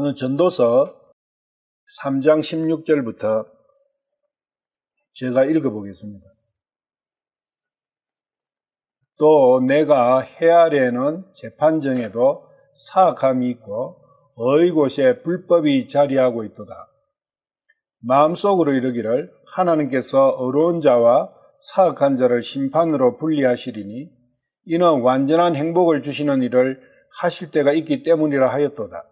오늘 전도서 3장 16절부터 제가 읽어보겠습니다. 또 내가 해 아래에는 재판정에도 사악함이 있고 어의 곳에 불법이 자리하고 있도다. 마음속으로 이르기를 하나님께서 의로운 자와 사악한 자를 심판으로 분리하시리니 이는 완전한 행복을 주시는 일을 하실 때가 있기 때문이라 하였도다.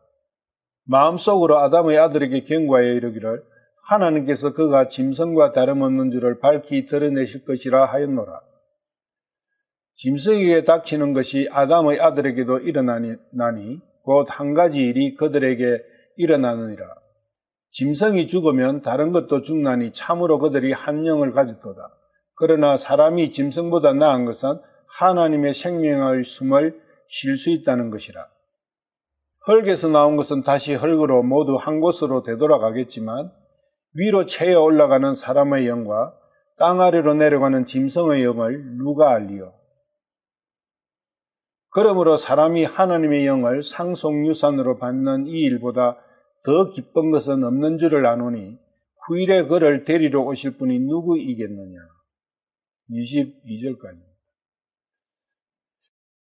마음속으로 아담의 아들에게 경고하여 이르기를 하나님께서 그가 짐승과 다름없는 줄을 밝히 드러내실 것이라 하였노라. 짐승에게 닥치는 것이 아담의 아들에게도 일어나니 곧 한 가지 일이 그들에게 일어나느니라. 짐승이 죽으면 다른 것도 죽나니 참으로 그들이 한 영을 가졌도다. 그러나 사람이 짐승보다 나은 것은 하나님의 생명의 숨을 쉴 수 있다는 것이라. 흙에서 나온 것은 다시 흙으로 모두 한 곳으로 되돌아가겠지만 위로 채어 올라가는 사람의 영과 땅 아래로 내려가는 짐승의 영을 누가 알리요? 그러므로 사람이 하나님의 영을 상속유산으로 받는 이 일보다 더 기쁜 것은 없는 줄을 아노니 후일에 그를 데리러 오실 분이 누구이겠느냐? 22절까지.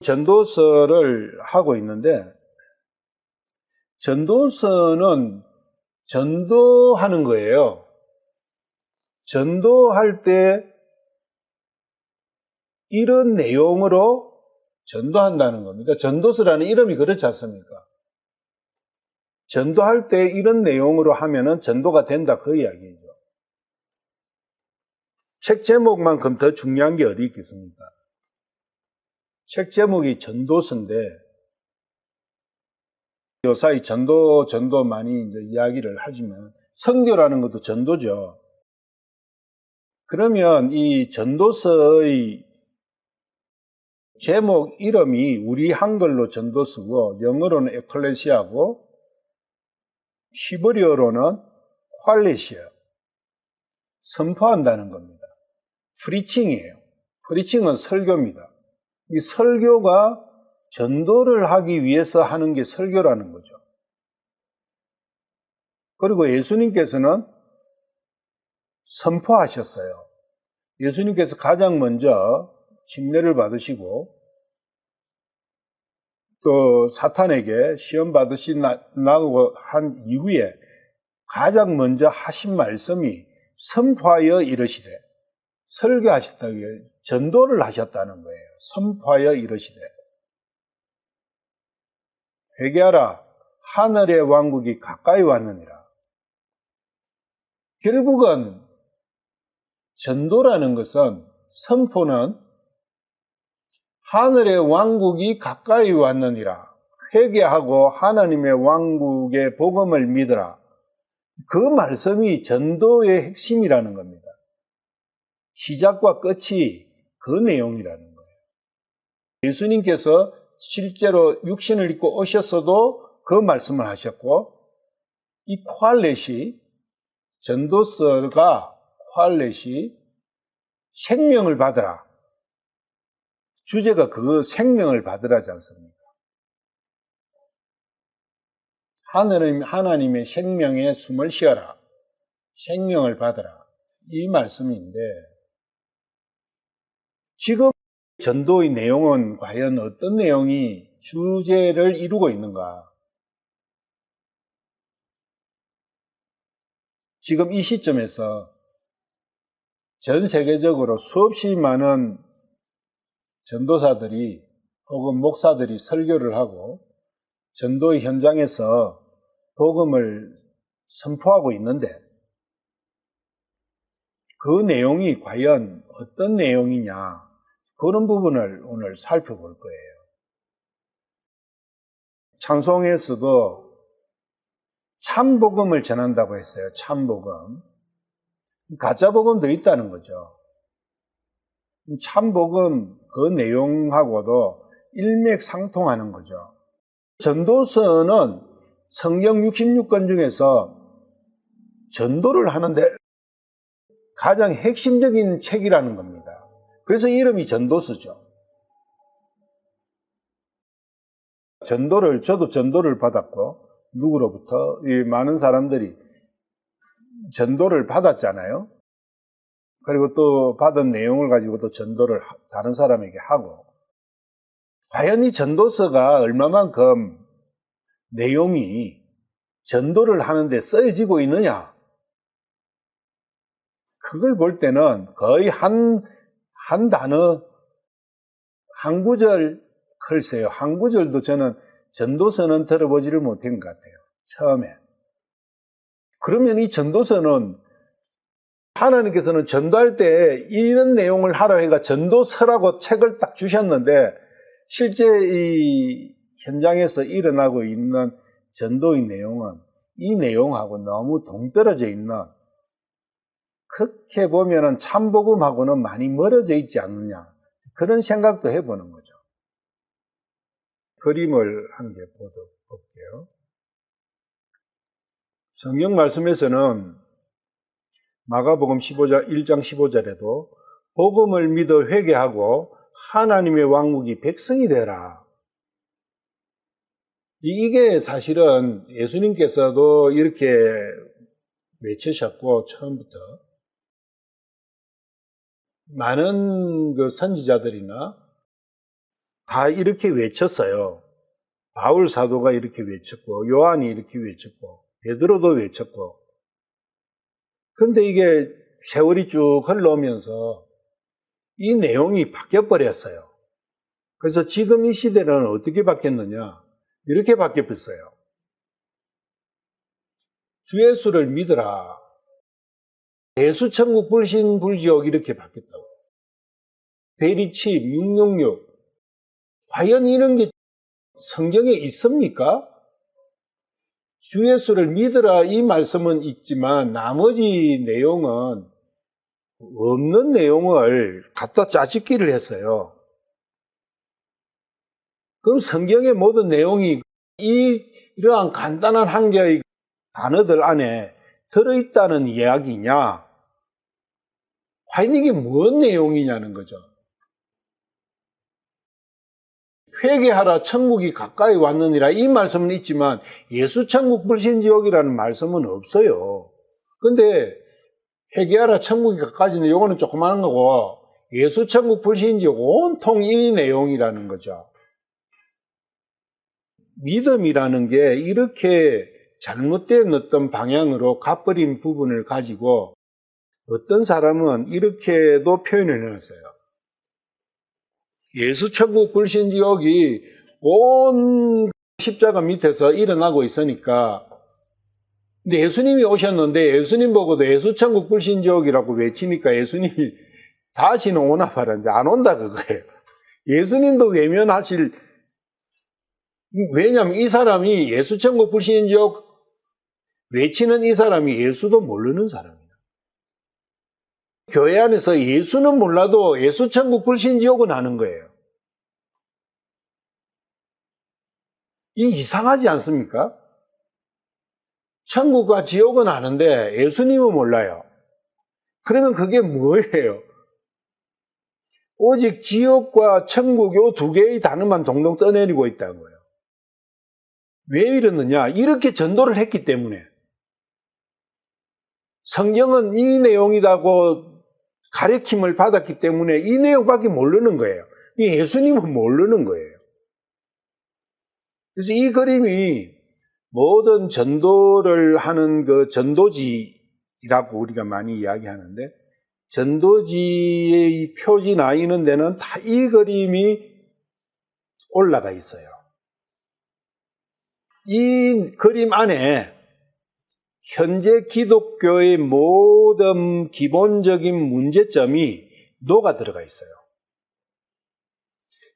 전도서를 하고 있는데 전도서는 전도하는 거예요. 전도할 때 이런 내용으로 전도한다는 겁니다. 전도서라는 이름이 그렇지 않습니까? 전도할 때 이런 내용으로 하면은 전도가 된다 그 이야기죠. 책 제목만큼 더 중요한 게 어디 있겠습니까? 책 제목이 전도서인데 요사이 전도 많이 이제 이야기를 하지만 선교라는 것도 전도죠. 그러면 이 전도서의 제목 이름이 우리 한글로 전도서고 영어로는 에클레시아고 히브리어로는 샬렛이에요. 선포한다는 겁니다. 프리칭이에요. 프리칭은 설교입니다. 이 설교가 전도를 하기 위해서 하는 게 설교라는 거죠. 그리고 예수님께서는 선포하셨어요. 예수님께서 가장 먼저 침례를 받으시고 또 사탄에게 시험 받으시고 한 이후에 가장 먼저 하신 말씀이 선포하여 이르시되 설교하셨다고 해요. 전도를 하셨다는 거예요. 선포하여 이르시되 회개하라 하늘의 왕국이 가까이 왔느니라. 결국은 전도라는 것은 선포는 하늘의 왕국이 가까이 왔느니라. 회개하고 하나님의 왕국의 복음을 믿으라. 그 말씀이 전도의 핵심이라는 겁니다. 시작과 끝이 그 내용이라는 거예요. 예수님께서 실제로 육신을 입고 오셨어도 그 말씀을 하셨고 이 샬렛이 전도서가 샬렛이 생명을 받으라. 주제가 그 생명을 받으라지 않습니까? 하나님의 생명에 숨을 쉬어라. 생명을 받으라. 이 말씀인데 지금 전도의 내용은 과연 어떤 내용이 주제를 이루고 있는가? 지금 이 시점에서 전 세계적으로 수없이 많은 전도사들이 혹은 목사들이 설교를 하고 전도의 현장에서 복음을 선포하고 있는데 그 내용이 과연 어떤 내용이냐? 그런 부분을 오늘 살펴볼 거예요. 찬송에서도 참복음을 전한다고 했어요. 참복음. 가짜복음도 있다는 거죠. 참복음 그 내용하고도 일맥상통하는 거죠. 전도서는 성경 66권 중에서 전도를 하는데 가장 핵심적인 책이라는 겁니다. 그래서 이름이 전도서죠. 저도 전도를 받았고 누구로부터? 이 많은 사람들이 전도를 받았잖아요. 그리고 또 받은 내용을 가지고 또 전도를 다른 사람에게 하고, 과연 이 전도서가 얼마만큼 내용이 전도를 하는데 쓰여지고 있느냐? 그걸 볼 때는 거의 한 단어, 한 구절, 글쎄요, 한 구절도 저는 전도서는 들어보지를 못한 것 같아요. 처음에. 그러면 이 전도서는 하나님께서는 전도할 때 이런 내용을 하라 해가 전도서라고 책을 딱 주셨는데, 실제 이 현장에서 일어나고 있는 전도의 내용은 이 내용하고 너무 동떨어져 있는, 그렇게 보면은 참복음하고는 많이 멀어져 있지 않느냐, 그런 생각도 해보는 거죠. 그림을 한 개 볼게요. 성경 말씀에서는 마가복음 1장 15절에도 복음을 믿어 회개하고 하나님의 왕국이 백성이 되라. 이게 사실은 예수님께서도 이렇게 외치셨고, 처음부터 많은 그 선지자들이나 다 이렇게 외쳤어요. 바울 사도가 이렇게 외쳤고, 요한이 이렇게 외쳤고, 베드로도 외쳤고. 근데 이게 세월이 쭉 흘러오면서 이 내용이 바뀌어버렸어요. 그래서 지금 이 시대는 어떻게 바뀌었느냐? 이렇게 바뀌었어요. 주 예수를 믿으라. 예수천국 불신불지옥 이렇게 바뀌었다고. 대리치, 666. 과연 이런 게 성경에 있습니까? 주 예수를 믿으라 이 말씀은 있지만 나머지 내용은 없는 내용을 갖다 짜집기를 했어요. 그럼 성경의 모든 내용이 이러한 간단한 한 개의 단어들 안에 들어있다는 이야기냐? 과연 이게 뭔 내용이냐는 거죠. 회개하라 천국이 가까이 왔느니라 이 말씀은 있지만 예수 천국 불신지옥이라는 말씀은 없어요. 근데 회개하라 천국이 가까이는 요거는 조그마한 거고 예수 천국 불신지옥 온통 이 내용이라는 거죠. 믿음이라는 게 이렇게 잘못된 어떤 방향으로 가버린 부분을 가지고 어떤 사람은 이렇게도 표현을 해놨어요. 예수 천국 불신지옥이 온 십자가 밑에서 일어나고 있으니까, 근데 예수님이 오셨는데 예수님 보고도 예수 천국 불신지옥이라고 외치니까 예수님이 다시는 오나 봐라, 이제 안 온다 그거예요. 예수님도 외면하실, 왜냐하면 이 사람이 예수 천국 불신지옥 외치는 이 사람이 예수도 모르는 사람이에요. 교회 안에서 예수는 몰라도 예수 천국 불신지옥은 아는 거예요. 이 이상하지 않습니까? 천국과 지옥은 아는데 예수님은 몰라요. 그러면 그게 뭐예요? 오직 지옥과 천국 요 두 개의 단어만 동동 떠내리고 있다는 거예요. 왜 이러느냐? 이렇게 전도를 했기 때문에. 성경은 이 내용이라고 가르침을 받았기 때문에 이 내용밖에 모르는 거예요. 이 예수님은 모르는 거예요. 그래서 이 그림이 모든 전도를 하는 그 전도지라고 우리가 많이 이야기하는데, 전도지의 표지 나 있는 데는 다 이 그림이 올라가 있어요. 이 그림 안에 현재 기독교의 모든 기본적인 문제점이 녹아 들어가 있어요.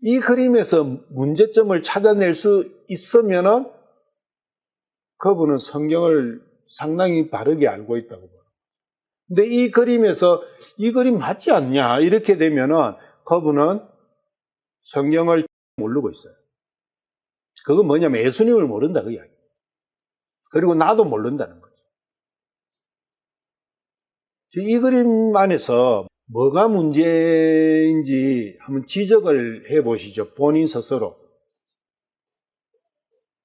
이 그림에서 문제점을 찾아낼 수 있으면은 그분은 성경을 상당히 바르게 알고 있다고 봐요. 근데 이 그림에서 이 그림 맞지 않냐 이렇게 되면은 그분은 성경을 모르고 있어요. 그건 뭐냐면 예수님을 모른다 그 이야기예요. 그리고 나도 모른다는 거죠. 이 그림 안에서 뭐가 문제인지 한번 지적을 해보시죠. 본인 스스로.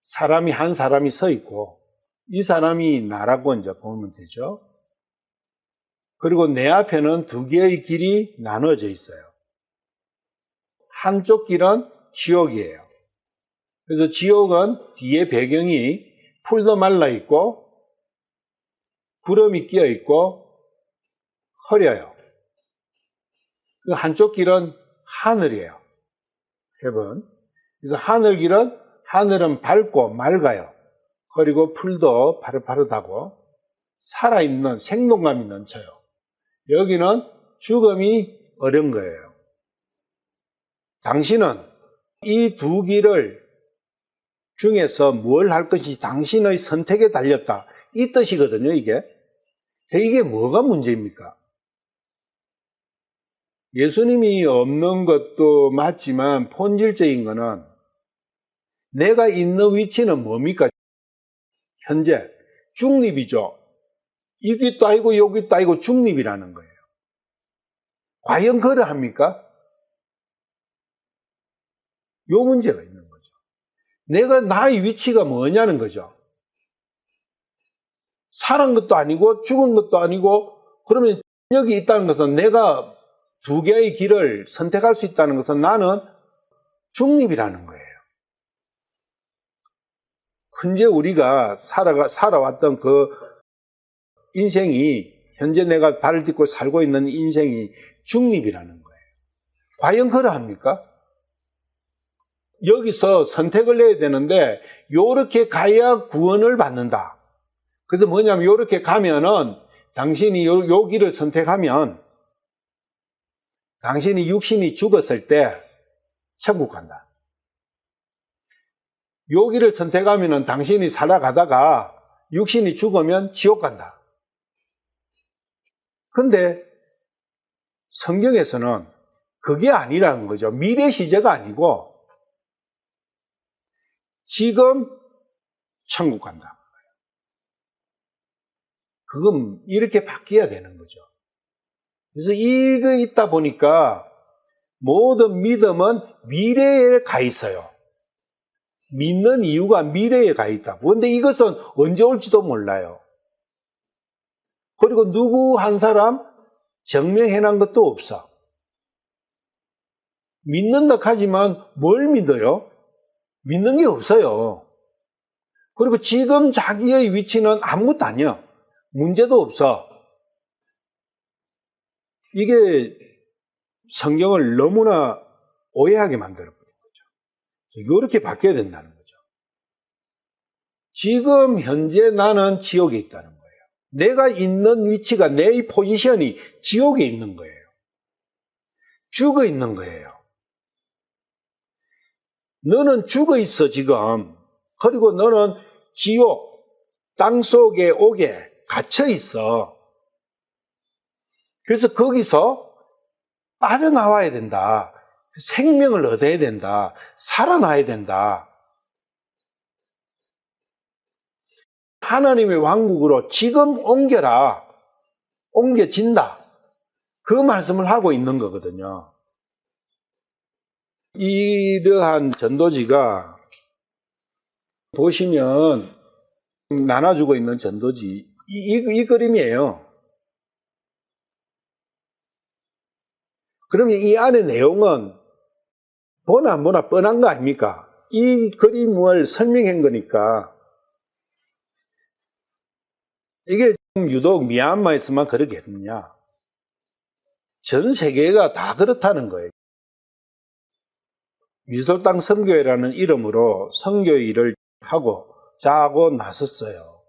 사람이 한 사람이 서 있고 이 사람이 나라고 이제 보면 되죠. 그리고 내 앞에는 두 개의 길이 나눠져 있어요. 한쪽 길은 지옥이에요. 그래서 지옥은 뒤에 배경이 풀도 말라 있고 구름이 끼어 있고 흐려요. 그 한쪽 길은 하늘이에요. heaven. 그래서 하늘은 밝고 맑아요. 그리고 풀도 파릇파릇하고 살아있는 생동감이 넘쳐요. 여기는 죽음이 어려운 거예요. 당신은 이 두 길을 중에서 뭘 할 것이 당신의 선택에 달렸다. 이 뜻이거든요, 이게. 이게 뭐가 문제입니까? 예수님이 없는 것도 맞지만 본질적인 거는 내가 있는 위치는 뭡니까? 현재 중립이죠. 여기도 아니고 여기도 아니고 중립이라는 거예요. 과연 그러합니까? 요 문제가 있는 거죠. 내가 나의 위치가 뭐냐는 거죠. 살은 것도 아니고 죽은 것도 아니고 그러면 여기 있다는 것은 내가 두 개의 길을 선택할 수 있다는 것은 나는 중립이라는 거예요. 현재 우리가 살아왔던 그 인생이 현재 내가 발을 딛고 살고 있는 인생이 중립이라는 거예요. 과연 그러합니까? 여기서 선택을 해야 되는데 요렇게 가야 구원을 받는다. 그래서 뭐냐면 요렇게 가면은 당신이 요 길을 선택하면 당신이 육신이 죽었을 때 천국 간다. 요 길을 선택하면은 당신이 살아가다가 육신이 죽으면 지옥 간다. 근데 성경에서는 그게 아니라는 거죠. 미래 시제가 아니고 지금 천국 간다. 그건 이렇게 바뀌어야 되는 거죠. 그래서 이거 있다 보니까 모든 믿음은 미래에 가 있어요. 믿는 이유가 미래에 가 있다. 그런데 이것은 언제 올지도 몰라요. 그리고 누구 한 사람 증명해낸 것도 없어. 믿는다 하지만 뭘 믿어요? 믿는 게 없어요. 그리고 지금 자기의 위치는 아무것도 아니야. 문제도 없어. 이게 성경을 너무나 오해하게 만들어버린 거죠. 이렇게 바뀌어야 된다는 거죠. 지금 현재 나는 지옥에 있다는 거예요. 내가 있는 위치가 내 포지션이 지옥에 있는 거예요. 죽어 있는 거예요. 너는 죽어 있어 지금. 그리고 너는 지옥 땅속의 옥에 갇혀 있어. 그래서 거기서 빠져나와야 된다. 생명을 얻어야 된다. 살아나야 된다. 하나님의 왕국으로 지금 옮겨라. 옮겨진다. 그 말씀을 하고 있는 거거든요. 이러한 전도지가 보시면 나눠주고 있는 전도지 이 그림이에요. 그러면 이 안의 내용은 보나 안 보나 뻔한 거 아닙니까? 이 그림을 설명한 거니까. 이게 유독 미얀마에서만 그러겠느냐? 전 세계가 다 그렇다는 거예요. 미소땅 선교회라는 이름으로 선교 일을 하고 나섰어요.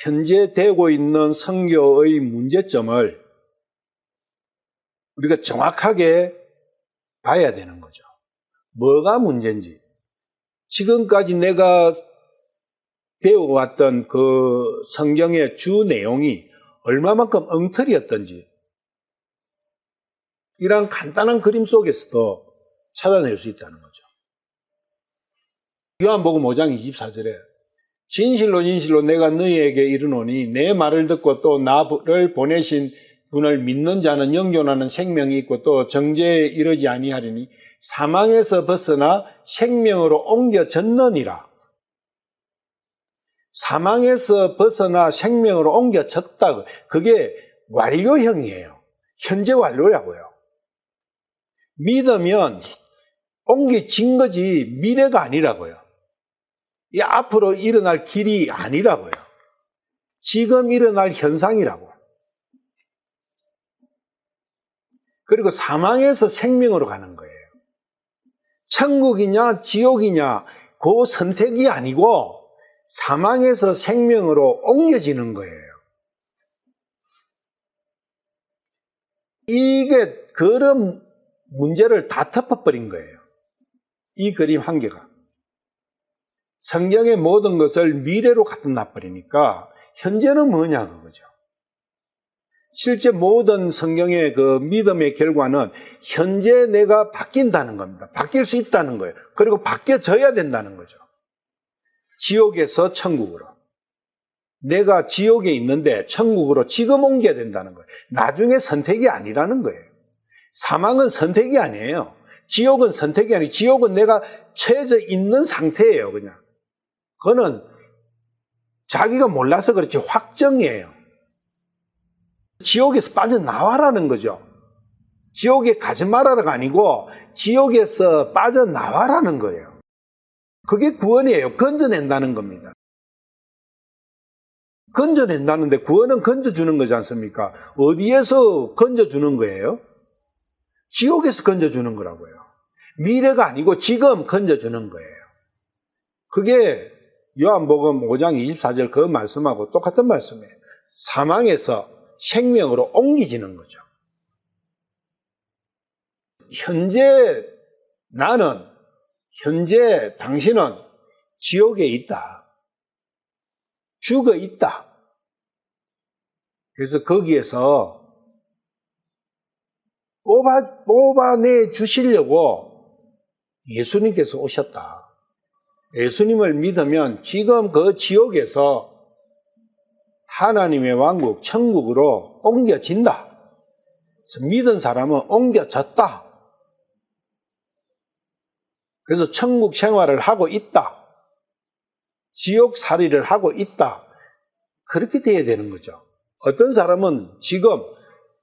현재 되고 있는 선교의 문제점을 우리가 정확하게 봐야 되는 거죠. 뭐가 문제인지. 지금까지 내가 배워왔던 그 성경의 주 내용이 얼마만큼 엉터리였던지 이런 간단한 그림 속에서도 찾아낼 수 있다는 거죠. 요한복음 5장 24절에 진실로 진실로 내가 너희에게 이르노니 내 말을 듣고 또 나를 보내신 분을 믿는 자는 영존하는 생명이 있고 또 정죄에 이르지 아니하리니 사망에서 벗어나 생명으로 옮겨졌느니라. 사망에서 벗어나 생명으로 옮겨졌다. 그게 완료형이에요. 현재 완료라고요. 믿으면 옮겨진 거지 미래가 아니라고요. 이 앞으로 일어날 길이 아니라고요. 지금 일어날 현상이라고. 그리고 사망에서 생명으로 가는 거예요. 천국이냐 지옥이냐 그 선택이 아니고 사망에서 생명으로 옮겨지는 거예요. 이게 그런 문제를 다 덮어버린 거예요. 이 그림 한 개가. 성경의 모든 것을 미래로 갖다 놔버리니까 현재는 뭐냐 그거죠. 실제 모든 성경의 그 믿음의 결과는 현재 내가 바뀐다는 겁니다. 바뀔 수 있다는 거예요. 그리고 바뀌어져야 된다는 거죠. 지옥에서 천국으로. 내가 지옥에 있는데 천국으로 지금 옮겨야 된다는 거예요. 나중에 선택이 아니라는 거예요. 사망은 선택이 아니에요. 지옥은 선택이 아니에요. 지옥은 내가 처해져 있는 상태예요, 그냥. 그거는 자기가 몰라서 그렇지 확정이에요. 지옥에서 빠져나와라는 거죠. 지옥에 가지 말아라가 아니고 지옥에서 빠져나와라는 거예요. 그게 구원이에요. 건져낸다는 겁니다. 건져낸다는데 구원은 건져주는 거지 않습니까? 어디에서 건져주는 거예요? 지옥에서 건져주는 거라고요. 미래가 아니고 지금 건져주는 거예요. 그게 요한복음 5장 24절 그 말씀하고 똑같은 말씀이에요. 사망에서 생명으로 옮기지는 거죠. 현재 나는, 현재 당신은 지옥에 있다. 죽어 있다. 그래서 거기에서 뽑아내 주시려고 예수님께서 오셨다. 예수님을 믿으면 지금 그 지옥에서 하나님의 왕국, 천국으로 옮겨진다. 그래서 믿은 사람은 옮겨졌다. 그래서 천국 생활을 하고 있다. 지옥 살이를 하고 있다. 그렇게 돼야 되는 거죠. 어떤 사람은 지금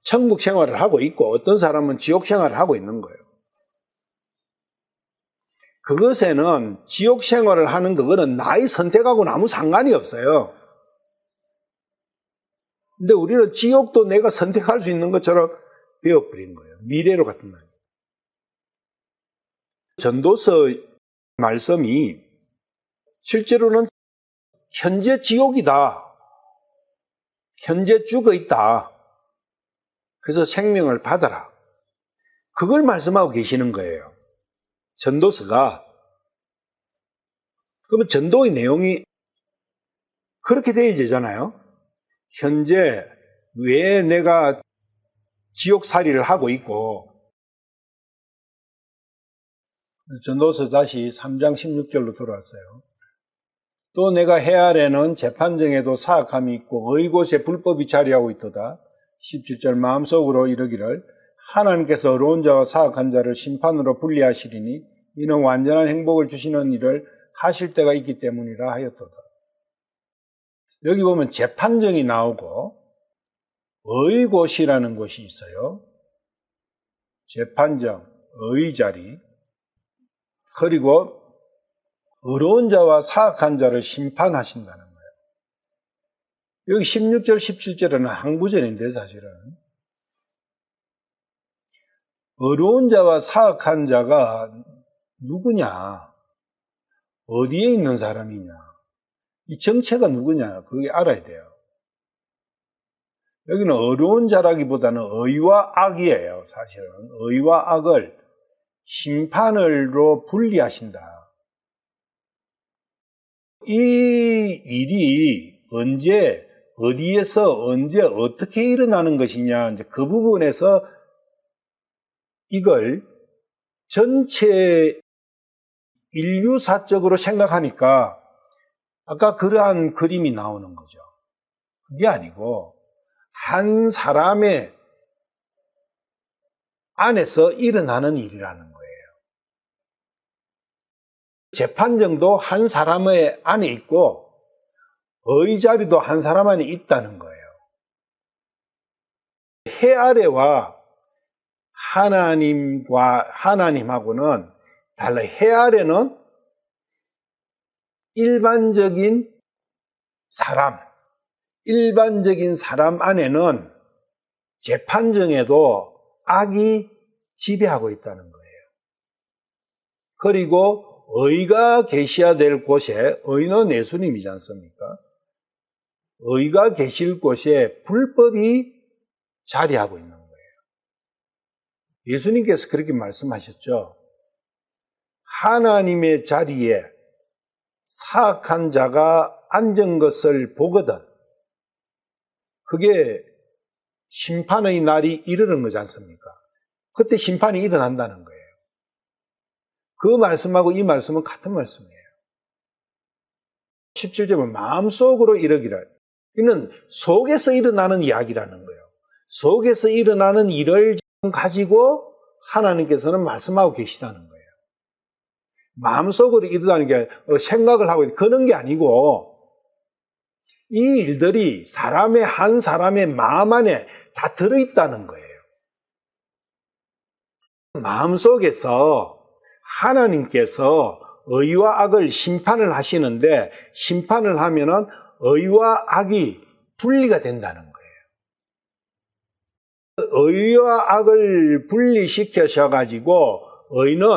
천국 생활을 하고 있고 어떤 사람은 지옥 생활을 하고 있는 거예요. 그것에는 지옥 생활을 하는 그거는 나의 선택하고는 아무 상관이 없어요. 근데 우리는 지옥도 내가 선택할 수 있는 것처럼 배워버린 거예요. 미래로 같은 말. 전도서 말씀이 실제로는 현재 지옥이다. 현재 죽어 있다. 그래서 생명을 받아라. 그걸 말씀하고 계시는 거예요. 전도서가. 그러면 전도의 내용이 그렇게 되어야 되잖아요. 현재 왜 내가 지옥살이를 하고 있고, 전도서 다시 3장 16절로 돌아왔어요. 또 내가 해 아래는 재판정에도 사악함이 있고 의곳에 불법이 자리하고 있도다. 17절 마음속으로 이르기를 하나님께서 어려운 자와 사악한 자를 심판으로 분리하시리니 이는 완전한 행복을 주시는 일을 하실 때가 있기 때문이라 하였도다. 여기 보면 재판정이 나오고 의곳이라는 곳이 있어요. 재판정, 의자리. 그리고 어려운 자와 사악한 자를 심판하신다는 거예요. 여기 16절, 17절은 항구절인데 사실은. 어려운 자와 사악한 자가 누구냐? 어디에 있는 사람이냐? 이 정체가 누구냐? 그게 알아야 돼요. 여기는 어려운 자라기보다는 의와 악이에요, 사실은. 의와 악을 심판으로 분리하신다. 이 일이 언제, 어디에서, 언제, 어떻게 일어나는 것이냐, 이제 그 부분에서 이걸 전체 인류사적으로 생각하니까 아까 그러한 그림이 나오는 거죠. 그게 아니고 한 사람의 안에서 일어나는 일이라는 거예요. 재판정도 한 사람의 안에 있고 의자리도 한 사람 안에 있다는 거예요. 해 아래와 하나님하고는 달라요. 해 아래는 일반적인 사람 안에는 재판정에도 악이 지배하고 있다는 거예요. 그리고 의가 계셔야 될 곳에, 의는 예수님이지 않습니까? 의가 계실 곳에 불법이 자리하고 있는 거예요. 예수님께서 그렇게 말씀하셨죠. 하나님의 자리에 사악한 자가 앉은 것을 보거든 그게 심판의 날이 이르는 거지 않습니까? 그때 심판이 일어난다는 거예요. 그 말씀하고 이 말씀은 같은 말씀이에요. 17절은 마음속으로 이르기를. 이는 속에서 일어나는 이야기라는 거예요. 속에서 일어나는 일을 가지고 하나님께서는 말씀하고 계시다는 거예요. 마음속으로 일어나는 게 생각을 하고 그런 게 아니고 이 일들이 한 사람의 마음 안에 다 들어있다는 거예요. 마음속에서 하나님께서 의와 악을 심판을 하시는데 심판을 하면은 의와 악이 분리가 된다는 거예요. 의와 악을 분리시켜셔가지고 의는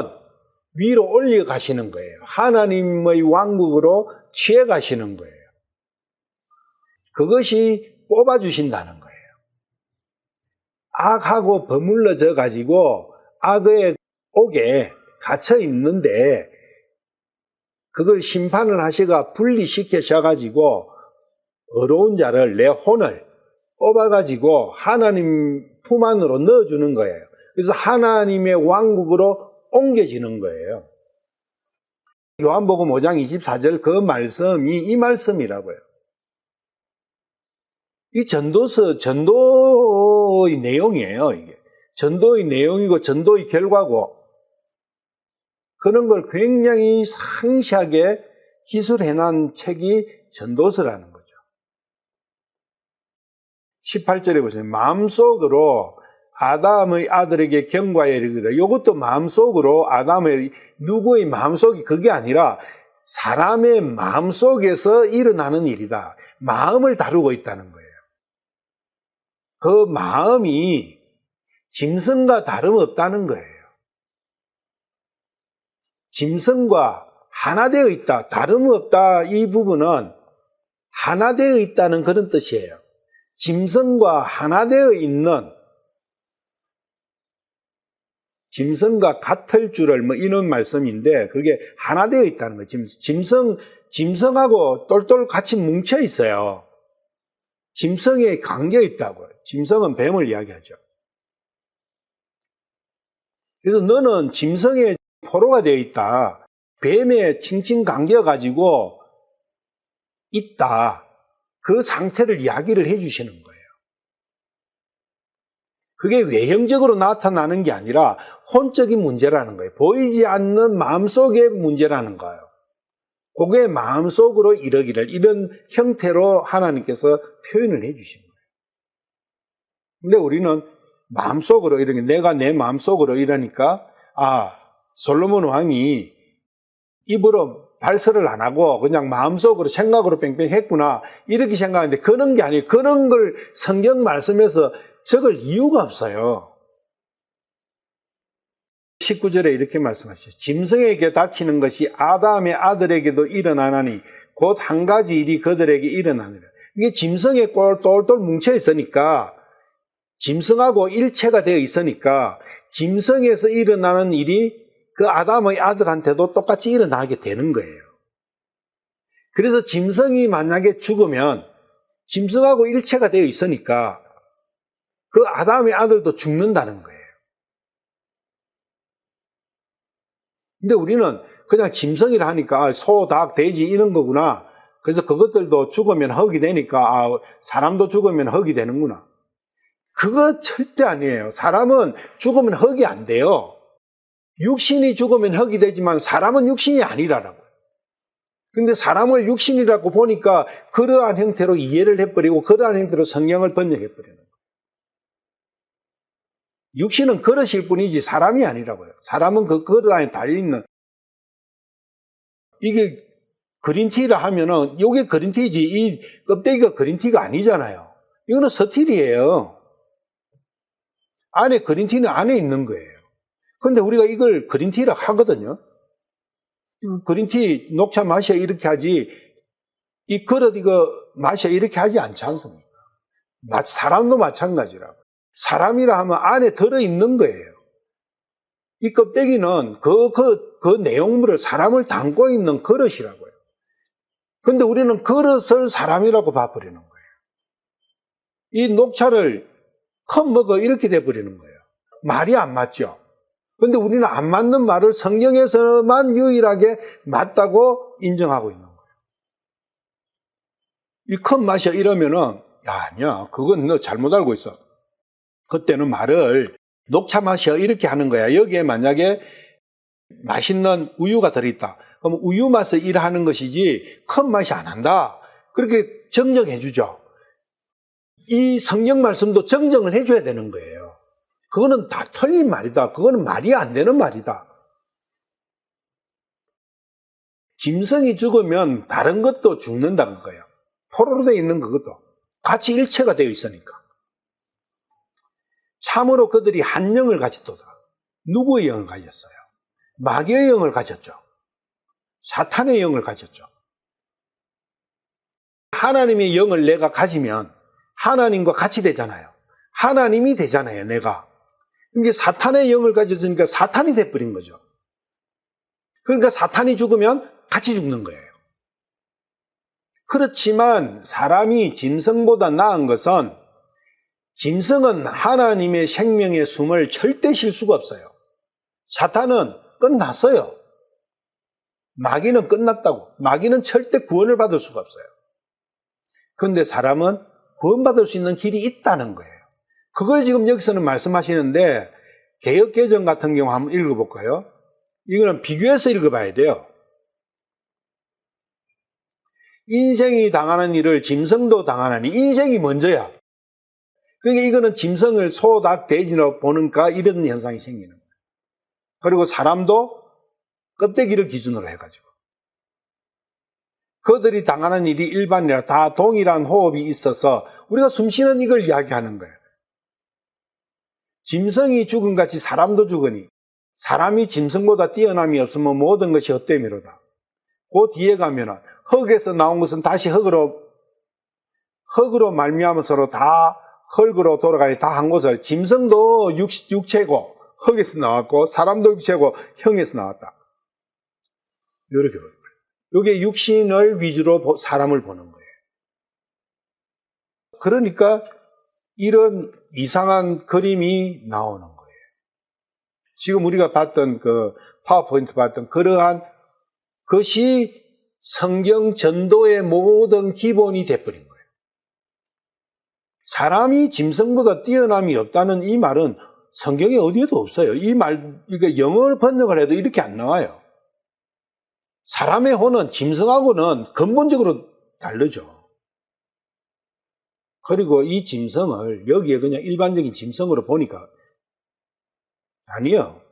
위로 올려가시는 거예요. 하나님의 왕국으로 취해가시는 거예요. 그것이 뽑아주신다는 거예요. 악하고 버물러져 가지고 악의 옥에 갇혀 있는데 그걸 심판을 하시가 분리시켜셔가지고 어려운 자를 내 혼을 뽑아가지고 하나님 품 안으로 넣어주는 거예요. 그래서 하나님의 왕국으로 옮겨지는 거예요. 요한복음 5장 24절 그 말씀이 이 말씀이라고요. 이 전도의 내용이에요, 이게. 전도의 내용이고, 전도의 결과고, 그런 걸 굉장히 상세하게 기술해놓은 책이 전도서라는 거죠. 18절에 보세요. 마음속으로 아담의 아들에게 경고하여 이르기를. 이것도 마음속으로 누구의 마음속이 그게 아니라 사람의 마음속에서 일어나는 일이다. 마음을 다루고 있다는 거예요. 그 마음이 짐승과 다름없다는 거예요. 짐승과 하나 되어 있다, 다름없다 이 부분은 하나 되어 있다는 그런 뜻이에요. 짐승과 하나 되어 있는 짐승과 같을 줄을 이런 말씀인데 그게 하나 되어 있다는 거예요. 짐승하고 똘똘 같이 뭉쳐 있어요. 짐승에 감겨 있다고요. 짐승은 뱀을 이야기하죠. 그래서 너는 짐승의 포로가 되어 있다. 뱀에 칭칭 감겨가지고 있다. 그 상태를 이야기를 해주시는 거예요. 그게 외형적으로 나타나는 게 아니라 혼적인 문제라는 거예요. 보이지 않는 마음속의 문제라는 거예요. 그게 마음속으로 이르기를 이런 형태로 하나님께서 표현을 해주시는 거예요. 근데 우리는 마음속으로 이러니 내가 내 마음속으로 이러니까 솔로몬 왕이 입으로 발설을 안 하고 그냥 마음속으로 생각으로 뺑뺑 했구나 이렇게 생각하는데 그런 게 아니에요. 그런 걸 성경 말씀에서 적을 이유가 없어요. 19절에 이렇게 말씀하시죠. 짐승에게 닥치는 것이 아담의 아들에게도 일어나나니 곧 한 가지 일이 그들에게 일어나니라. 이게 짐승에 똘똘 뭉쳐 있으니까 짐승하고 일체가 되어 있으니까 짐승에서 일어나는 일이 그 아담의 아들한테도 똑같이 일어나게 되는 거예요. 그래서 짐승이 만약에 죽으면 짐승하고 일체가 되어 있으니까 그 아담의 아들도 죽는다는 거예요. 근데 우리는 그냥 짐승이라 하니까 소, 닭, 돼지 이런 거구나. 그래서 그것들도 죽으면 흙이 되니까 사람도 죽으면 흙이 되는구나. 그거 절대 아니에요. 사람은 죽으면 흙이 안 돼요. 육신이 죽으면 흙이 되지만 사람은 육신이 아니라라고. 근데 사람을 육신이라고 보니까 그러한 형태로 이해를 해버리고 그러한 형태로 성경을 번역해버리는 거예요. 육신은 그릇일 뿐이지 사람이 아니라고요. 사람은 그 그릇 안에 달려있는, 이게 그린티라 하면은 요게 그린티지 이 껍데기가 그린티가 아니잖아요. 이거는 서틸이에요. 안에 그린티는 안에 있는 거예요. 근데 우리가 이걸 그린티라 하거든요. 그린티 녹차 마셔 이렇게 하지 이 그릇 이거 마셔 이렇게 하지 않지 않습니까? 사람도 마찬가지라고. 사람이라 하면 안에 들어있는 거예요. 이 껍데기는 그 내용물을 사람을 담고 있는 그릇이라고요. 근데 우리는 그릇을 사람이라고 봐버리는 거예요. 이 녹차를 컵 먹어 이렇게 돼버리는 거예요. 말이 안 맞죠? 근데 우리는 안 맞는 말을 성경에서만 유일하게 맞다고 인정하고 있는 거예요. 이 컵 마셔 이러면은, 야, 아니야. 그건 너 잘못 알고 있어. 그때는 말을 녹차 마셔 이렇게 하는 거야. 여기에 만약에 맛있는 우유가 들어있다. 그럼 우유 맛을 일하는 것이지 컵 맛이 안 한다. 그렇게 정정해 주죠. 이 성경 말씀도 정정을 해줘야 되는 거예요. 그거는 다 틀린 말이다. 그거는 말이 안 되는 말이다. 짐승이 죽으면 다른 것도 죽는다는 거예요. 포로로 되어 있는 그것도. 같이 일체가 되어 있으니까. 참으로 그들이 한 영을 가졌도다. 누구의 영을 가졌어요? 마귀의 영을 가졌죠. 사탄의 영을 가졌죠. 하나님의 영을 내가 가지면 하나님과 같이 되잖아요. 하나님이 되잖아요, 내가. 그러니까 사탄의 영을 가졌으니까 사탄이 돼버린 거죠. 그러니까 사탄이 죽으면 같이 죽는 거예요. 그렇지만 사람이 짐승보다 나은 것은 짐승은 하나님의 생명의 숨을 절대 쉴 수가 없어요. 사탄은 끝났어요. 마귀는 끝났다고. 마귀는 절대 구원을 받을 수가 없어요. 그런데 사람은 구원받을 수 있는 길이 있다는 거예요. 그걸 지금 여기서는 말씀하시는데 개역개정 같은 경우 한번 읽어볼까요? 이거는 비교해서 읽어봐야 돼요. 인생이 당하는 일을 짐승도 당하나니 인생이 먼저야. 그러니까 이거는 짐승을 소, 닭, 돼지로 보는가 이런 현상이 생기는 거예요. 그리고 사람도 껍데기를 기준으로 해가지고 그들이 당하는 일이 일반이라 다 동일한 호흡이 있어서 우리가 숨쉬는 이걸 이야기하는 거예요. 짐승이 죽음같이 사람도 죽으니 사람이 짐승보다 뛰어남이 없으면 모든 것이 헛되미로다. 그 뒤에 가면은 흙에서 나온 것은 다시 흙으로 말미암아 서로 다 흙으로 돌아가니 다 한 것을 짐승도 육체고 흙에서 나왔고 사람도 육체고 형에서 나왔다. 이렇게 보는 거예요. 이게 육신을 위주로 사람을 보는 거예요. 그러니까 이런 이상한 그림이 나오는 거예요. 지금 우리가 봤던 그 파워포인트 봤던 그러한 것이 성경 전도의 모든 기본이 돼버린 거예요. 사람이 짐승보다 뛰어남이 없다는 이 말은 성경에 어디에도 없어요. 이 말, 이게 영어로 번역을 해도 이렇게 안 나와요. 사람의 혼은 짐승하고는 근본적으로 다르죠. 그리고 이 짐승을 여기에 그냥 일반적인 짐승으로 보니까 아니요.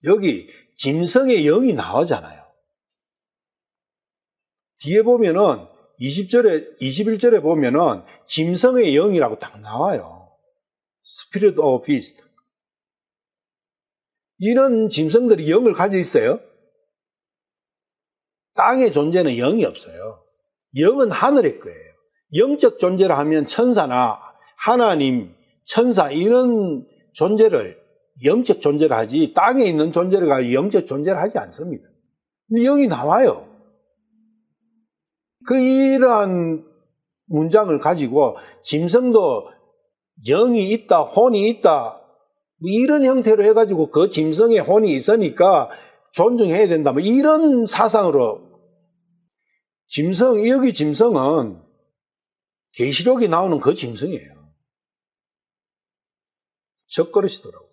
여기 짐승의 영이 나오잖아요. 뒤에 보면은 21절에 보면은 짐승의 영이라고 딱 나와요. Spirit of Beast. 이런 짐승들이 영을 가지고 있어요. 땅의 존재는 영이 없어요. 영은 하늘의 거예요. 영적 존재를 하면 천사나 하나님, 천사 이런 존재를 영적 존재를 하지 땅에 있는 존재를 가지고 영적 존재를 하지 않습니다. 근데 영이 나와요. 이러한 문장을 가지고 짐승도 영이 있다, 혼이 있다 이런 형태로 해가지고 그 짐승의 혼이 있으니까 존중해야 된다 이런 사상으로 여기 짐승은 계시록이 나오는 그 짐승이에요. 적그릇이더라고.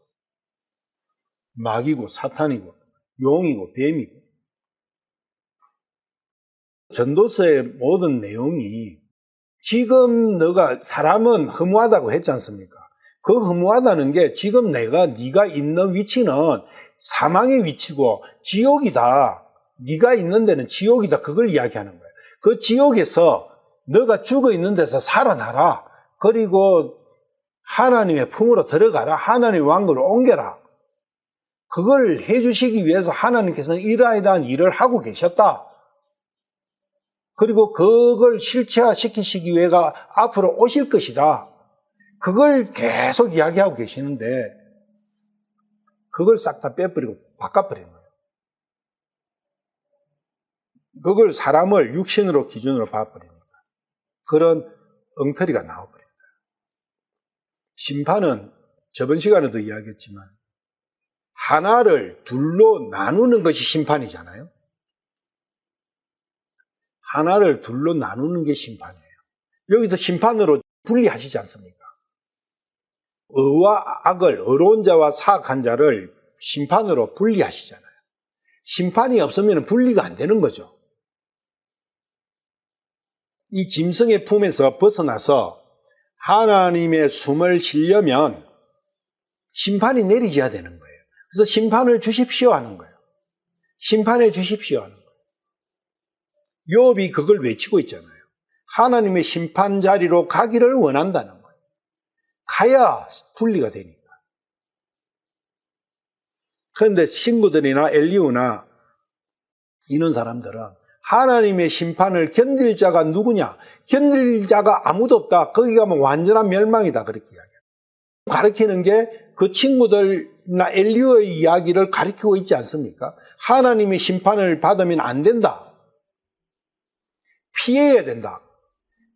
마귀고 사탄이고 용이고 뱀이고. 전도서의 모든 내용이 지금 사람은 허무하다고 했지 않습니까? 그 허무하다는 게 지금 네가 있는 위치는 사망의 위치고 지옥이다. 네가 있는 데는 지옥이다. 그걸 이야기하는 거예요. 그 지옥에서 너가 죽어 있는 데서 살아나라. 그리고 하나님의 품으로 들어가라. 하나님의 왕국을 옮겨라. 그걸 해주시기 위해서 하나님께서는 이러이러한 일을 하고 계셨다. 그리고 그걸 실체화시키시기 위해서 앞으로 오실 것이다. 그걸 계속 이야기하고 계시는데 그걸 싹 다 빼버리고 바꿔버린 거예요. 그걸 사람을 육신으로 기준으로 봐버립니다. 그런 엉터리가 나와버립니다. 심판은 저번 시간에도 이야기했지만 하나를 둘로 나누는 것이 심판이잖아요. 하나를 둘로 나누는 게 심판이에요. 여기도 심판으로 분리하시지 않습니까? 의와 악을, 의로운 자와 사악한 자를 심판으로 분리하시잖아요. 심판이 없으면 분리가 안 되는 거죠. 이 짐승의 품에서 벗어나서 하나님의 숨을 쉬려면 심판이 내리져야 되는 거예요. 그래서 심판을 주십시오 하는 거예요. 심판해 주십시오 하는 거예요. 욥이 그걸 외치고 있잖아요. 하나님의 심판 자리로 가기를 원한다는 거예요. 가야 분리가 되니까. 그런데 친구들이나 엘리후나 이런 사람들은 하나님의 심판을 견딜 자가 누구냐? 견딜 자가 아무도 없다. 거기 가면 완전한 멸망이다. 그렇게 이야기해요. 가르치는 게 그 친구들이나 엘리후의 이야기를 가르치고 있지 않습니까? 하나님의 심판을 받으면 안 된다. 피해야 된다.